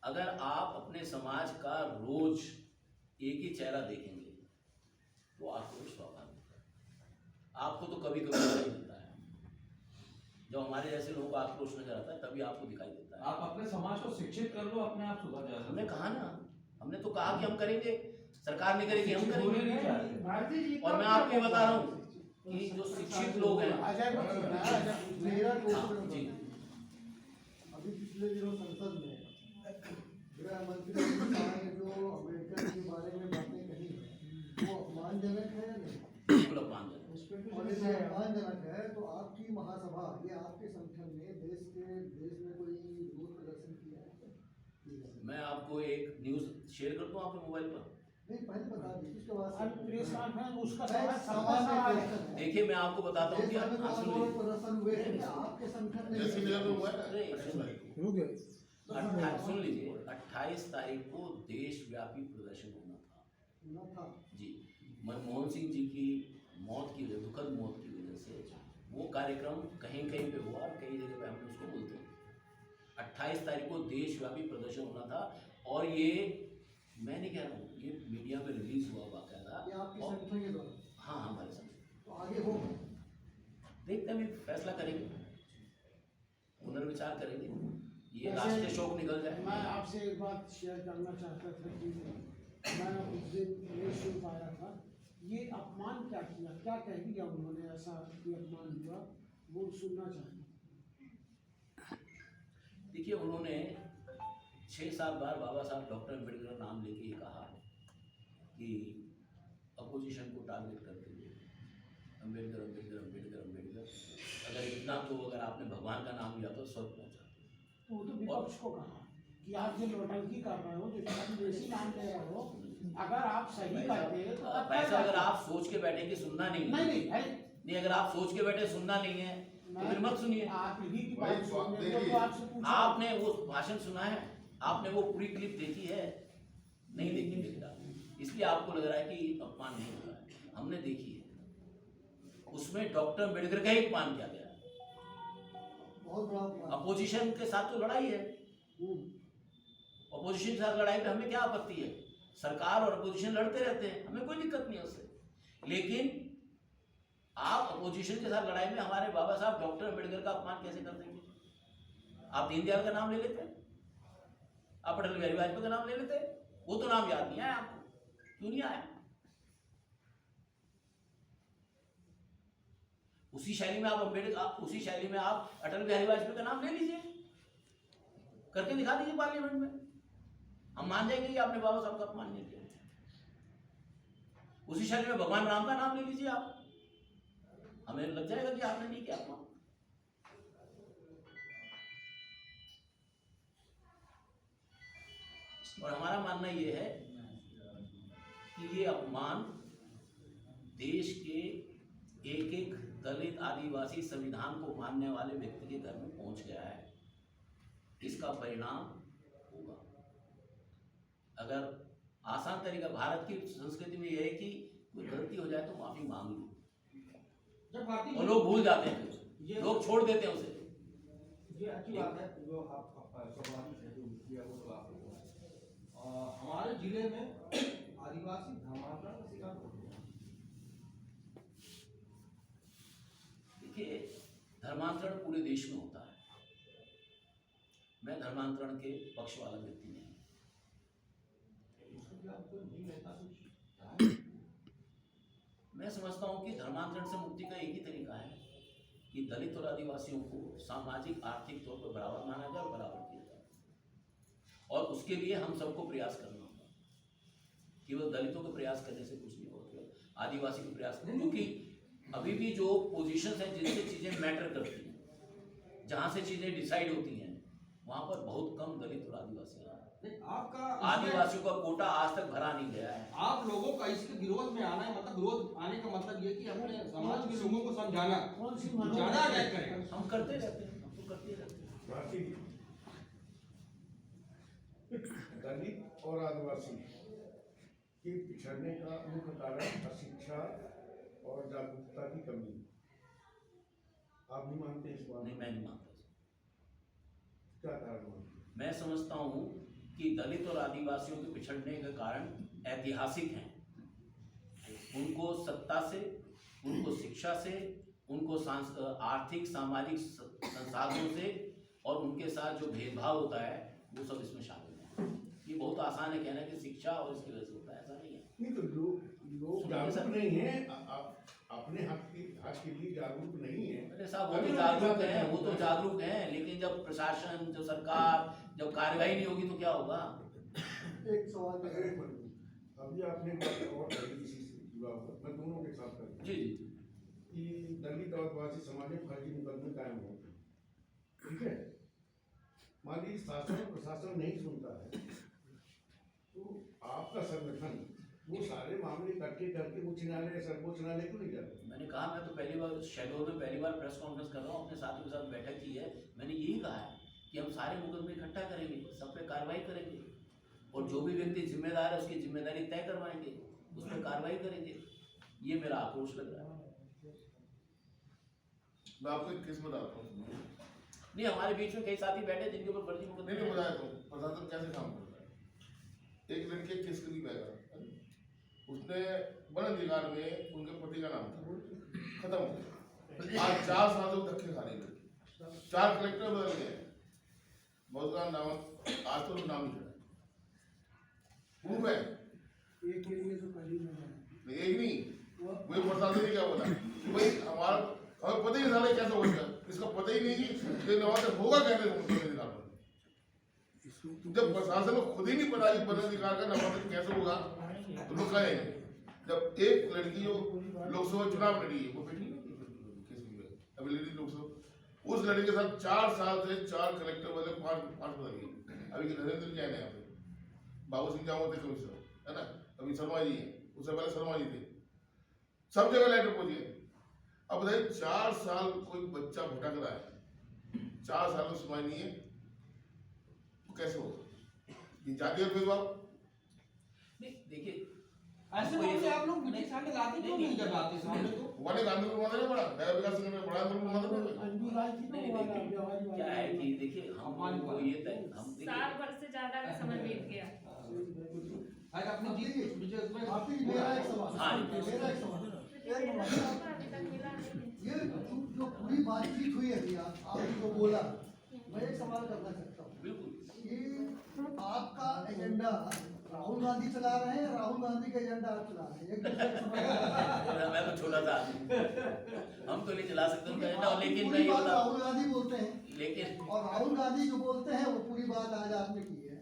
अगर आप अपने समाज का रोज एक ही चेहरा देखेंगे तो आक्रोश स्वाभाविक है। आपको तो कभी कभी नहीं मिलता है, जब हमारे जैसे लोगों को आक्रोश नजर आता है तभी आपको दिखाई देता है। आप अपने समाज को शिक्षित कर लो, अपने आप सुधर जाएगा। हमने कहा ना, हमने तो कहा कि हम करेंगे, सरकार नहीं करेगी, हम शिक्षित होने नहीं करेंगे। चाहिए। भारती जी और मैं आपको ये बता रहा हूँ कि जो शिक्षित लोग हैं, अजय मेरा हाँ, क्वेश्चन जी, अभी पिछले दिनों संसद में गृह मंत्री अमित शाह ने जो अम्बेडकर के बारे में बातें कही है वो अपमानजनक है या नहीं? बिल्कुल अपमानजनक। उस पर और कुछ यदि नहीं है। अपमानजनक है तो आपकी महासभा ये आपके संगठन ने देश में कोई विरोध प्रदर्शन किया है? मैं आपको एक न्यूज शेयर कर दूं आपके मोबाइल पर। नहीं, पहले बता दीजिए उसके बाद प्रेस कॉन्फ्रेंस उसका सवाल है। देखिए मैं आपको बताता हूँ कि देश भर में हाँ, सुन आंदोलन लीजिए। प्रदर्शन हुए हैं कि आपके संगठन ने जैसी जगह पे हुआ है ना, नहीं, सुन लीजिए। सुन लीजिए, 28 तारीख को देशव्यापी प्रदर्शन होना था न था। जी। मनमोहन सिंह जी की मौत की वजह, दुखद मौत की वजह से वो कार्यक्रम कहीं कहीं पे हुआ और कई जगह पे हमने उसको बोलते हैं। 28 तारीख को देशव्यापी प्रदर्शन होना था और ये मैं नहीं कह रहा हूँ, ये मीडिया में रिलीज हुआ बाकायदा। ये आपके और संगठन के द्वारा हाँ, हमारे साथ तो आगे हो देखते हैं, अभी फैसला करेंगे, पुनर्विचार करेंगे, ये वैसे रास्ते शोक निकल जाए। मैं आपसे एक बात शेयर करना चाहता था कि मैं उस दिन नहीं सुन पाया था, ये अपमान क्या किया, क्या कह दिया उन्होंने ऐसा कि अपमान हुआ, वो सुनना चाहिए। देखिए उन्होंने 6-7 बार बाबा साहब डॉक्टर अम्बेडकर का नाम लेके ये कहा कि अपोजिशन को टारगेट करते हुए अम्बेडकर अम्बेडकर अम्बेडकर अम्बेडकर, अगर इतना तो अगर आपने भगवान का नाम लिया तो स्वर्ग पहुंचा। तो वो तो विपक्ष को कहा कि आप जो नौटंकी कर रहे हो, जो विदेशी नाम ले रहे हो, अगर आप सही करते तो अब पैसा अगर आप सोच के बैठे कि सुनना नहीं है, नहीं भाई, नहीं अगर आप सोच के बैठे सुनना नहीं है तो फिर मत सुनिए। आप ही की भाई, बात सुनने को देखिए, तो आपसे पूछा। आपने वो भाषण सुना है, आपने वो पूरी क्लिप देखी है? नहीं देखी बेटा, इसलिए आपको लग रहा है कि अपमान नहीं हो रहा है। हमने देखी है, उसमें डॉक्टर अम्बेडकर का ही अपमान किया गया। बहुत बड़ा अपमान। अपोजिशन के साथ तो लड़ाई है, अपोजिशन के साथ लड़ाई में हमें क्या आपत्ति है? सरकार और अपोजिशन लड़ते रहते हैं, हमें कोई दिक्कत नहीं है उससे। लेकिन आप अपोजिशन के साथ लड़ाई में हमारे बाबा साहब डॉक्टर अम्बेडकर का अपमान कैसे कर देंगे? आप दीनदयाल का नाम ले लेते, आप अटल बिहारी वाजपेयी का नाम ले लेते, वो तो नाम याद नहीं आया आपको, क्यों नहीं आया? उसी शैली में आप अम्बेडकर, उसी शैली में आप अटल बिहारी वाजपेयी का नाम ले लीजिए, करके दिखा दीजिए पार्लियामेंट में, हम मान जाएंगे कि आपने बाबा साहब का अपमान नहीं किया। उसी शैली में भगवान राम का नाम ले लीजिए आप, हमें लग जाएगा कि आपने नहीं किया अपमान। और हमारा मानना ये है कि ये अपमान देश के एक एक दलित आदिवासी संविधान को मानने वाले व्यक्ति के घर में पहुंच गया है। इसका परिणाम होगा। अगर आसान तरीका, भारत की संस्कृति में यह है कि कोई गलती हो जाए तो माफी मांग लो, जब भारतीय और लोग भूल जाते हैं, ये लोग छोड़ देते हैं उसे। ये अच्छी बात है जो आप स्वाभाविक है जो किया वो तो आप हमारे जिले में आदिवासी धर्मांतरण का शिकार होते हैं। देखिए धर्मांतरण पूरे देश में होता है, मैं धर्मांतरण के पक्ष वाला व्यक्ति नहीं। उसको क्या आपको नहीं रहता कुछ? मैं समझता हूँ कि धर्मांतरण से मुक्ति का एक ही तरीका है कि दलित और आदिवासियों को सामाजिक आर्थिक तौर पर बराबर माना जाए और बराबर किया जाए, और उसके लिए हम सबको प्रयास करना होगा। केवल दलितों के प्रयास करने से कुछ नहीं होगा, केवल आदिवासी को प्रयास करना, क्योंकि अभी भी जो पोजीशंस हैं जिनसे चीज़ें मैटर करती हैं, जहाँ से चीज़ें डिसाइड होती हैं, वहाँ पर बहुत कम दलित और आदिवासी हैं। आपका आदिवासियों का कोटा आज तक भरा नहीं गया है। आप लोगों का इसके विरोध में आना है, मतलब विरोध आने का मतलब ये कि अपने समाज के लोगों को समझाना, कौन सी ज्यादा अटैक करें। हम करते रहते हैं, हम तो करते रहते हैं। दलित और आदिवासी के पिछड़ने का मुख्य कारण अशिक्षा और जागरूकता की कमी। आप नहीं मानते इस बात? नहीं, मैं नहीं मानता। क्या कारण मानते? मैं समझता हूँ कि दलित और आदिवासियों के पिछड़ने के कारण ऐतिहासिक हैं। उनको सत्ता से, उनको शिक्षा से, उनको आर्थिक सामाजिक संसाधनों से और उनके साथ जो भेदभाव होता है वो सब इसमें शामिल है। ये बहुत आसान है कहना कि शिक्षा और इसकी वजह से होता है, ऐसा नहीं है। नहीं तो लोग जागरूक नहीं है, अपने हक के लिए जागरूक नहीं है। अरे साहब वो तो जागरूक हैं, वो तो जागरूक हैं, लेकिन जब प्रशासन, जो सरकार, जब कार्रवाई नहीं होगी तो क्या होगा? एक सवाल अभी आपने बात और कही इसी से जुड़ा हुआ, मैं दोनों के साथ करूँ जी जी कि दलित और आदिवासी समाज में फर्जी मुकदमे कायम हो, ठीक है। मान लीजिए शासन और प्रशासन नहीं सुनता है तो आपका संगठन वो सारे मामले इकट्ठे करके उच्च न्यायालय, सर्वोच्च न्यायालय क्यों नहीं जाते? मैंने कहा, मैं तो पहली बार शहडोल में पहली बार प्रेस कॉन्फ्रेंस कर रहा हूँ, अपने साथियों के साथ बैठक की है। मैंने यही कहा है कि हम सारे मुकदमे इकट्ठा करेंगे, सब पे कार्रवाई करेंगे और जो भी व्यक्ति जिम्मेदार है उसकी जिम्मेदारी तय करवाएंगे, उस पर कार्रवाई करेंगे। ये मेरा आक्रोश लग रहा है। मैं आपको एक केस बताता हूँ। नहीं, हमारे बीच में कई साथी बैठे जिनके ऊपर फर्जी मुकदमे नहीं बताया तो प्रशासन कैसे काम करता है। एक लड़की एक केस करीब आएगा, उसने वन अधिकार में उनके पति का नाम था, खत्म हो गया। आज 4 साल से धक्के खा रही है, 4 कलेक्टर बदल गए, बहुत का नाम आज तो नाम नहीं चला। प्रूफ है एक के लिए तो कल ही में एक नहीं, वही प्रशासन ने क्या बोला कि भाई हमें पता ही नहीं था कैसे होगा, इसका पता ही नहीं कि नवाज होगा कैसे अधिकार पर। जब प्रशासन को खुद ही नहीं पता कि वन अधिकार का नवाज कैसे होगा तो लोग कहेंगे। जब एक लड़की जो लोकसभा चुनाव लड़ी है, वो बेटी अभी लड़ी लोकसभा, उस लड़की के साथ 4 साल से 4 कलेक्टर बदले, 5 बदल गए। अभी नरेंद्र जैन है यहाँ पे, बाबू सिंह जामोद थे कमिश्नर, है ना, अभी शर्मा जी है, उससे पहले शर्मा जी थे, सब जगह लेटर पहुंचे। अब बताइए 4 साल कोई बच्चा भटक रहा है, 4 साल में सुनवाई नहीं है, तो कैसे होगा? ये जाति और भेदभाव। नहीं, देखिए ऐसे मामले आप लोग मीडिया सामने लाते क्यों नहीं जब लाते सामने? तो वाले आंदोलन हुआ था ना बड़ा, दया विकास संघ में बड़ा आंदोलन हुआ था ना। अंजू राय की नहीं, तो वाला देखिए, व्यवहारिक वाला क्या है कि देखिए हम को ये तय हम साल भर से ज्यादा का समय बीत गया। आज अपने जीत विजय में आप ही मेरा एक सवाल, हाँ। मेरा एक सवाल, एक सवाल। अभी तक मिला नहीं। ये जो पूरी बातचीत हुई है आपने जो बोला, मैं एक सवाल करना चाहता हूँ बिल्कुल। कि आपका एजेंडा राहुल गांधी चला रहे हैं, राहुल गांधी का एजेंडा आप चला रहे हैं, एक दूसरे को समझ मैं तो छोटा सा आदमी, हम तो नहीं चला सकते उनका एजेंडा, लेकिन मैं पूरी ये बात बता, राहुल गांधी बोलते हैं लेकिन और राहुल गांधी जो बोलते हैं वो पूरी बात आज आपने की है।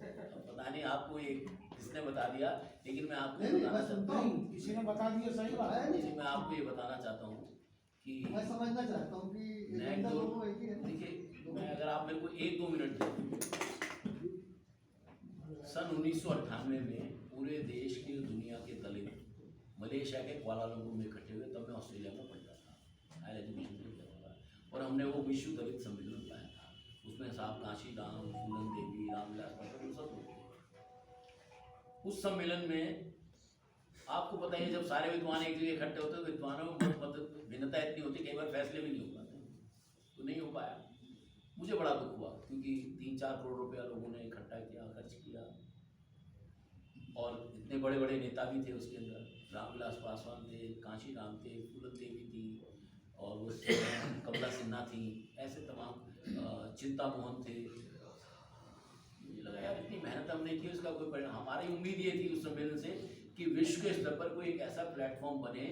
पता नहीं आपको ये किसने बता दिया, लेकिन मैं आपको नहीं, ये नहीं, बताना मैं सुनता चाहता हूँ, हूँ। किसी ने बता दिया, सही बात है। नहीं, मैं आपको ये बताना चाहता हूँ कि मैं समझना चाहता हूँ कि एजेंडा दोनों एक ही है। देखिए, मैं अगर आप मेरे को 1-2 मिनट दें, सन 1998 में पूरे देश के दुनिया के दलित मलेशिया के कुआलालंपुर में इकट्ठे हुए, तब मैं ऑस्ट्रेलिया में पढ़ता था, हायर एजुकेशन के लिए, और हमने वो विश्व दलित सम्मेलन बुलाया था। उसमें साहब काशी राम, फूलन देवी, रामविलास पासवान, सब लोग थे। उस सम्मेलन में आपको पता ही है, जब सारे विद्वान एक जगह इकट्ठे होते हैं तो विद्वानों में मत भिन्नता इतनी होती है, कई बार फैसले भी नहीं हो पाते, तो नहीं हो पाया। मुझे बड़ा दुख हुआ क्योंकि 3-4 करोड़ रुपया लोगों ने इकट्ठा किया, खर्च किया, और इतने बड़े बड़े नेता भी थे उसके अंदर, रामविलास पासवान थे, काशी राम थे, फूलन देवी थी, और वो कमला सिन्हा थी, ऐसे तमाम, चिंता मोहन थे। मुझे लगा यार इतनी मेहनत हमने की, उसका कोई परिणाम, हमारी उम्मीद ये थी उस सम्मेलन से कि विश्व के स्तर पर कोई एक ऐसा प्लेटफॉर्म बने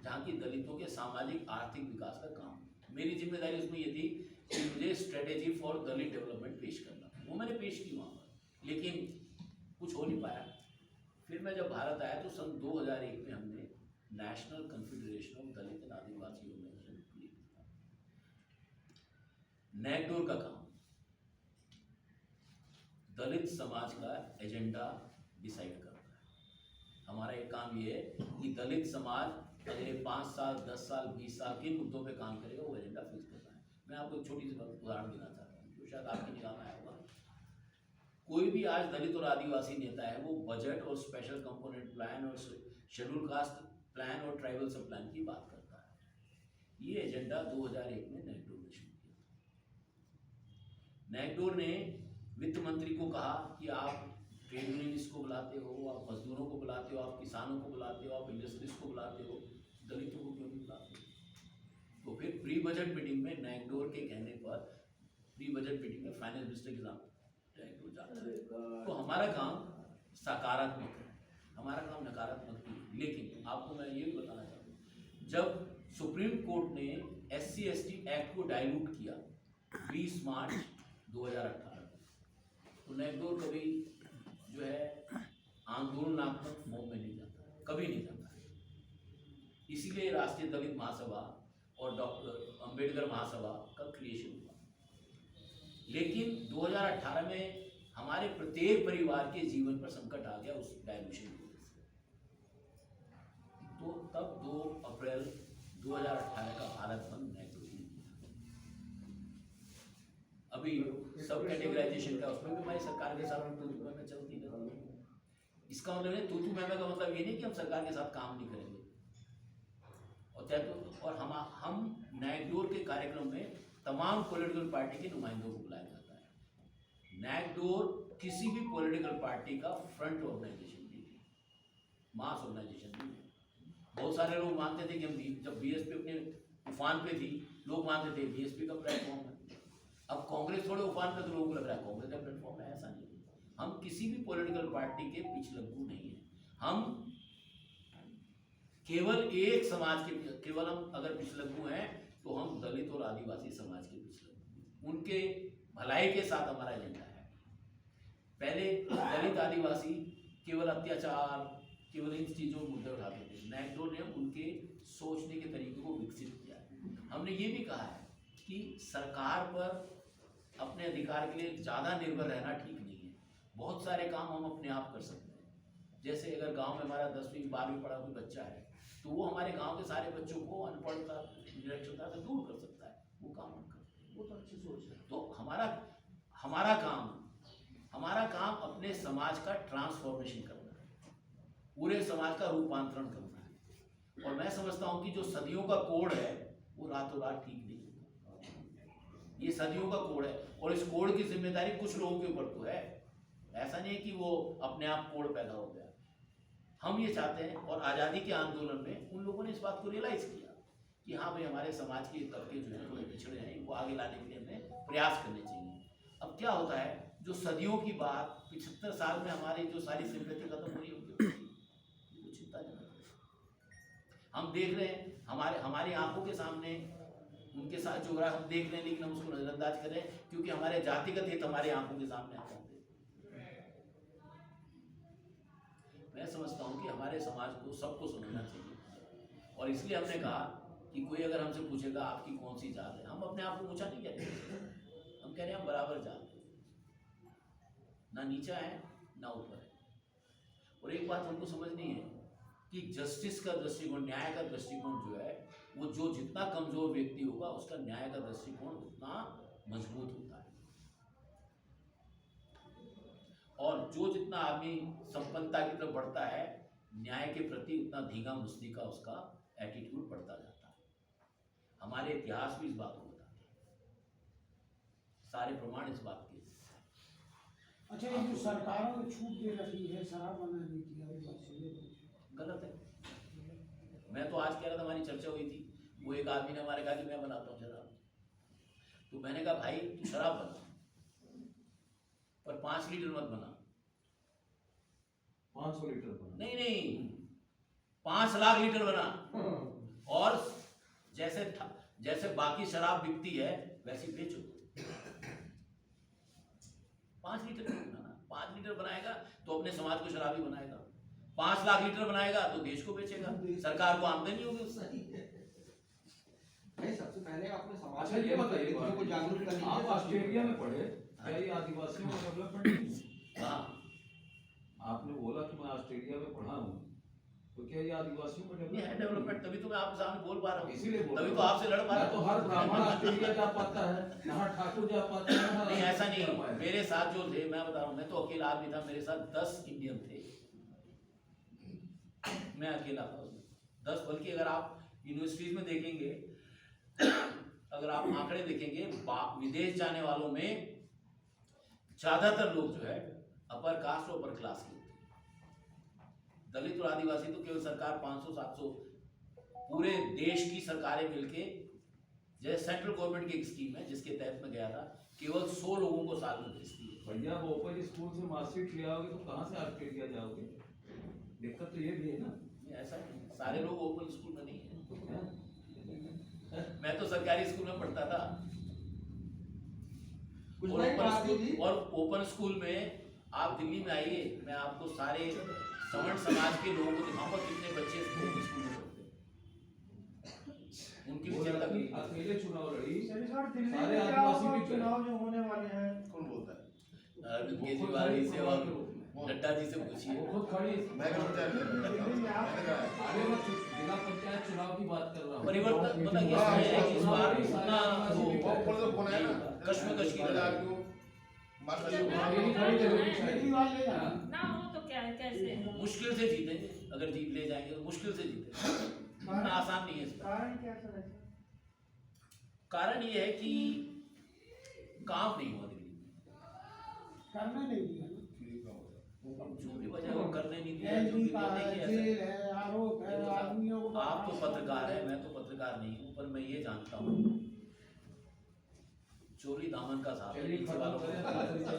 जहाँ की दलितों के सामाजिक आर्थिक विकास का काम। मेरी जिम्मेदारी उसमें ये थी कि मुझे स्ट्रेटेजी फॉर दलित डेवलपमेंट पेश करना, वो मैंने पेश की वहाँ पर, लेकिन कुछ हो नहीं पाया। फिर मैं जब भारत आया तो सन 2001 में हमने national confederation of Dalit and Adivasi organisation create किया। नैकडोर का काम दलित समाज का एजेंडा डिसाइड करना है। हमारा एक काम ये है कि दलित समाज अगले 5 साल, 10 साल, 20 साल किन मुद्दों पे काम करेगा, वो एजेंडा फिक्स करना है। मैं आपको एक छोटी सी उदाहरण देना चाहता हूँ जो शायद आपकी निगाह में आया होगा। कोई भी आज दलित और आदिवासी नेता है, वो बजट और स्पेशल कंपोनेंट प्लान और शेड्यूल कास्ट प्लान और ट्राइबल सब प्लान की बात करता है। ये एजेंडा 2001 में नैकडोर ने शुरू किया। नैकडोर ने वित्त मंत्री को कहा कि आप ट्रेड यूनियनिस्ट को बुलाते हो, आप मजदूरों को बुलाते हो, आप किसानों को बुलाते हो, आप इंडस्ट्रीज को बुलाते हो, दलितों को क्यों नहीं बुलाते हो? तो फिर प्री बजट मीटिंग में नागडोर के कहने पर प्री बजट मीटिंग में फाइनेंस मिनिस्टर के साथ नागडोर जाता है। तो हमारा काम सकारात्मक है, हमारा काम नकारात्मक नहीं है। लेकिन आपको मैं ये भी बताना चाहूँगा, जब सुप्रीम कोर्ट ने SC/ST एक्ट को डाइल्यूट किया 20 मार्च 2018 में, तो नागडोर कभी जो है आंदोलनात्मक फॉर्म में नहीं जाता, कभी नहीं जाता है। इसीलिए राष्ट्रीय दलित महासभा और डॉक्टर अंबेडकर महासभा का क्रिएशन हुआ। लेकिन 2018 में हमारे प्रत्येक परिवार के जीवन पर संकट आ गया उस डायल्यूशन की वजह से। तो तब 2 अप्रैल 2018 का भारत बंद नागडोर ने किया। अभी सब कैटेगराइजेशन का उसमें भी हमारी सरकार के साथ तूतू मैमे चलती रहती है। इसका मतलब है तूतू मैमे का मतलब ये नहीं कि हम सरकार के साथ काम नहीं करेंगे। और हम नागडोर के कार्यक्रम में तमाम पॉलिटिकल पार्टी के नुमाइंदों को बुलाया जाता है। नागडोर किसी भी पॉलिटिकल पार्टी का फ्रंट ऑर्गेनाइजेशन नहीं है, मास ऑर्गेनाइजेशन नहीं है। बहुत सारे लोग मानते थे कि हम जब BSP अपने उफान पे थी, लोग मानते थे BSP का प्लेटफॉर्म है। अब कांग्रेस थोड़े उफान पे, तो लोगों को लग रहा है कांग्रेस का प्लेटफॉर्म है। ऐसा नहीं है, हम किसी भी पॉलिटिकल पार्टी के पिछलग्गू नहीं है। हम केवल एक समाज के, केवल हम अगर पिछलग्गू हैं तो हम दलित और आदिवासी समाज के पिछलग्गू, उनके भलाई के साथ हमारा एजेंडा है। पहले दलित आदिवासी केवल अत्याचार, केवल इन चीज़ों में मुद्दे उठाते थे। नागडोर ने उनके सोचने के तरीके को विकसित किया है। हमने ये भी कहा है कि सरकार पर अपने अधिकार के लिए ज़्यादा निर्भर रहना ठीक नहीं है। बहुत सारे काम हम अपने आप कर सकते हैं। जैसे अगर गांव में हमारा 10वीं 12वीं पढ़ा कोई बच्चा है, तो वो हमारे गांव के सारे बच्चों को अनपढ़ता निरक्षरता से दूर कर सकता है। वो काम हम करते हैं, वो तो अच्छी सोच है। तो हमारा काम अपने समाज का ट्रांसफॉर्मेशन करना है, पूरे समाज का रूपांतरण करना है। और मैं समझता हूँ कि जो सदियों का कोड है वो रातों रात ठीक नहीं होगा। ये सदियों का कोड है और इस कोड की जिम्मेदारी कुछ लोगों के ऊपर तो है। ऐसा नहीं कि वो अपने आप कोड पैदा हो गया। हम ये चाहते हैं, और आज़ादी के आंदोलन में उन लोगों ने इस बात को रियलाइज़ किया कि हाँ भाई, हमारे समाज के तबके जो हैं थोड़े पिछड़े हैं, इनको आगे लाने के लिए हमें प्रयास करने चाहिए। अब क्या होता है, जो सदियों की बात 75 साल में हमारी जो सारी सिंपैथी खत्म हो रही है, उनकी चिंताजनक है। हम देख रहे हैं हमारी आंखों के सामने उनके साथ जो हो रहा है, हम देख रहे हैं, लेकिन हम उसको नजरअंदाज कर रहे हैं क्योंकि हमारे जातिगत हित हमारी आंखों के सामने आता है। मैं समझता हूँ कि हमारे समाज को सबको समझना चाहिए, और इसलिए हमने कहा कि कोई अगर हमसे पूछेगा आपकी कौन सी जात है, हम अपने आप को ऊंचा नहीं कह रहे, हम कह रहे हैं हम बराबर जात हैं, ना नीचा है ना ऊपर है। और एक बात हमको समझनी है कि जस्टिस का दृष्टिकोण, न्याय का दृष्टिकोण जो है, वो जो जितना कमजोर व्यक्ति होगा उसका न्याय का दृष्टिकोण उतना मजबूत होता है, और जो जितना आदमी संपन्नता की तरफ बढ़ता है, न्याय के प्रति उतना धींगा मुस्ती का उसका एटीट्यूड बढ़ता जाता है। हमारे इतिहास भी इस बात को बताते हैं, सारे प्रमाण इस बात के। अच्छा, ये जो सरकारों ने छूट दे रखी है शराब बनाने की, गलत है। मैं तो आज कह रहा था, हमारी चर्चा हुई थी, वो एक आदमी ने हमारे कहा कि मैं बनाता हूँ शराब, तो मैंने कहा भाई तू शराब बना, पर 5 लीटर मत बना। 500 लीटर बना? नहीं, 5 लाख लीटर बना, और जैसे बाकी शराब बिकती है वैसी बेचो। 5 लीटर बनाना, 5 लीटर बनाएगा तो अपने समाज को शराबी बनाएगा, 5 लाख लीटर बनाएगा तो देश को बेचेगा, सरकार को आमदनी होगी उससे। भाई सबसे पहले आपने समाज अच्छा ये बताइए, को जागरूक करने के आप लिए ऑस्ट्रेलिया में पढ़े, क्या ये आदिवासियों का डेवलपमेंट नहीं है? हाँ, आपने बोला कि मैं ऑस्ट्रेलिया में पढ़ा हूँ, तो क्या ये आदिवासियों का ये है डेवलपमेंट, तभी तो मैं आपके सामने बोल पा रहा हूँ, इसीलिए बोल तभी रहा तो हूँ। आपसे लड़ पा मैं रहा तो हूँ। हर ब्राह्मण ऑस्ट्रेलिया जा पाता है, यहाँ ठाकुर जा पाता है। नहीं ऐसा नहीं, मेरे साथ जो थे, मैं बता रहा हूँ, मैं तो अकेला आदमी था, मेरे साथ 10 इंडियन थे, मैं अकेला था उसमें 10। बल्कि अगर आप यूनिवर्सिटीज में देखेंगे, अगर आप आंकड़े देखेंगे, विदेश जाने वालों में ज्यादातर लोग जो है अपर कास्ट और अपर क्लास के होते हैं। दलित और आदिवासी तो केवल सरकार 500-700, पूरे देश की सरकारें मिलके जैसे सेंट्रल गवर्नमेंट की एक स्कीम है जिसके तहत मैं गया था, केवल 100 लोगों को साल में भेजती है। भैया वो ओपन स्कूल से मार्कशीट ले आओगे तो कहाँ से ऑस्ट्रेलिया जाओगे? दिक्कत तो ये भी है ना। नहीं, ऐसा नहीं, सारे लोग ओपन स्कूल में नहीं है। हाँ? मैं तो सरकारी स्कूल में पढ़ता था। कुछ और नहीं ओपन बात स्कूल, जी। और ओपन स्कूल में आप दिल्ली में आइए, मैं आपको सारे सवर्ण समाज के लोगों को दिखाऊंगा कितने बच्चे ओपन स्कूल में पढ़ते हैं। उनकी भी वो चिंता लड़की की अकेले चुनाव लड़ी, चलिए सर, दिल्ली में सारे क्या आदिवासी होगा, भी गए। चुनाव जो होने वाले हैं? कौन बोलता है? अरविंद वो खुद केजरीवाल खड़ी जी से और नड्डा जी से पूछिए। वो खुद खड़ी मैं क्या विचार दिल्ली में आप अरे मैं जिला पंचायत चुनाव की बात कर रहा हूँ। परिवर्तन मतलब ये हाँ, है कि इस बार सारे इतना आदिवासी वो वो तो फोन है ना कश्मकश की बाजार लड़ाई। को मार जब कर मेरी खड़ी जरूरी चाहिए। केजरीवाल ले जाना। ना हो तो क्या है, कैसे? मुश्किल से जीतेंगे, अगर जीत ले जाएंगे तो मुश्किल से जीतेंगे, इतना आसान नहीं है इसका। कारण क्या सर है? कारण ये है कि काम नहीं हुआ दिल्ली में। करने नहीं दिया ना। अब जो भी वजह है वो करने नहीं दिया, जो एलजी भी का वजह है, है कि जेल ऐसा- है, आरोप है, देखो साहब, आदमियों को आप तो पत्रकार हैं, मैं तो पत्रकार नहीं हूँ, पर मैं ये जानता हूँ चोरी दामन का साथ है, चलिए नीचे खत्म वालों को करें।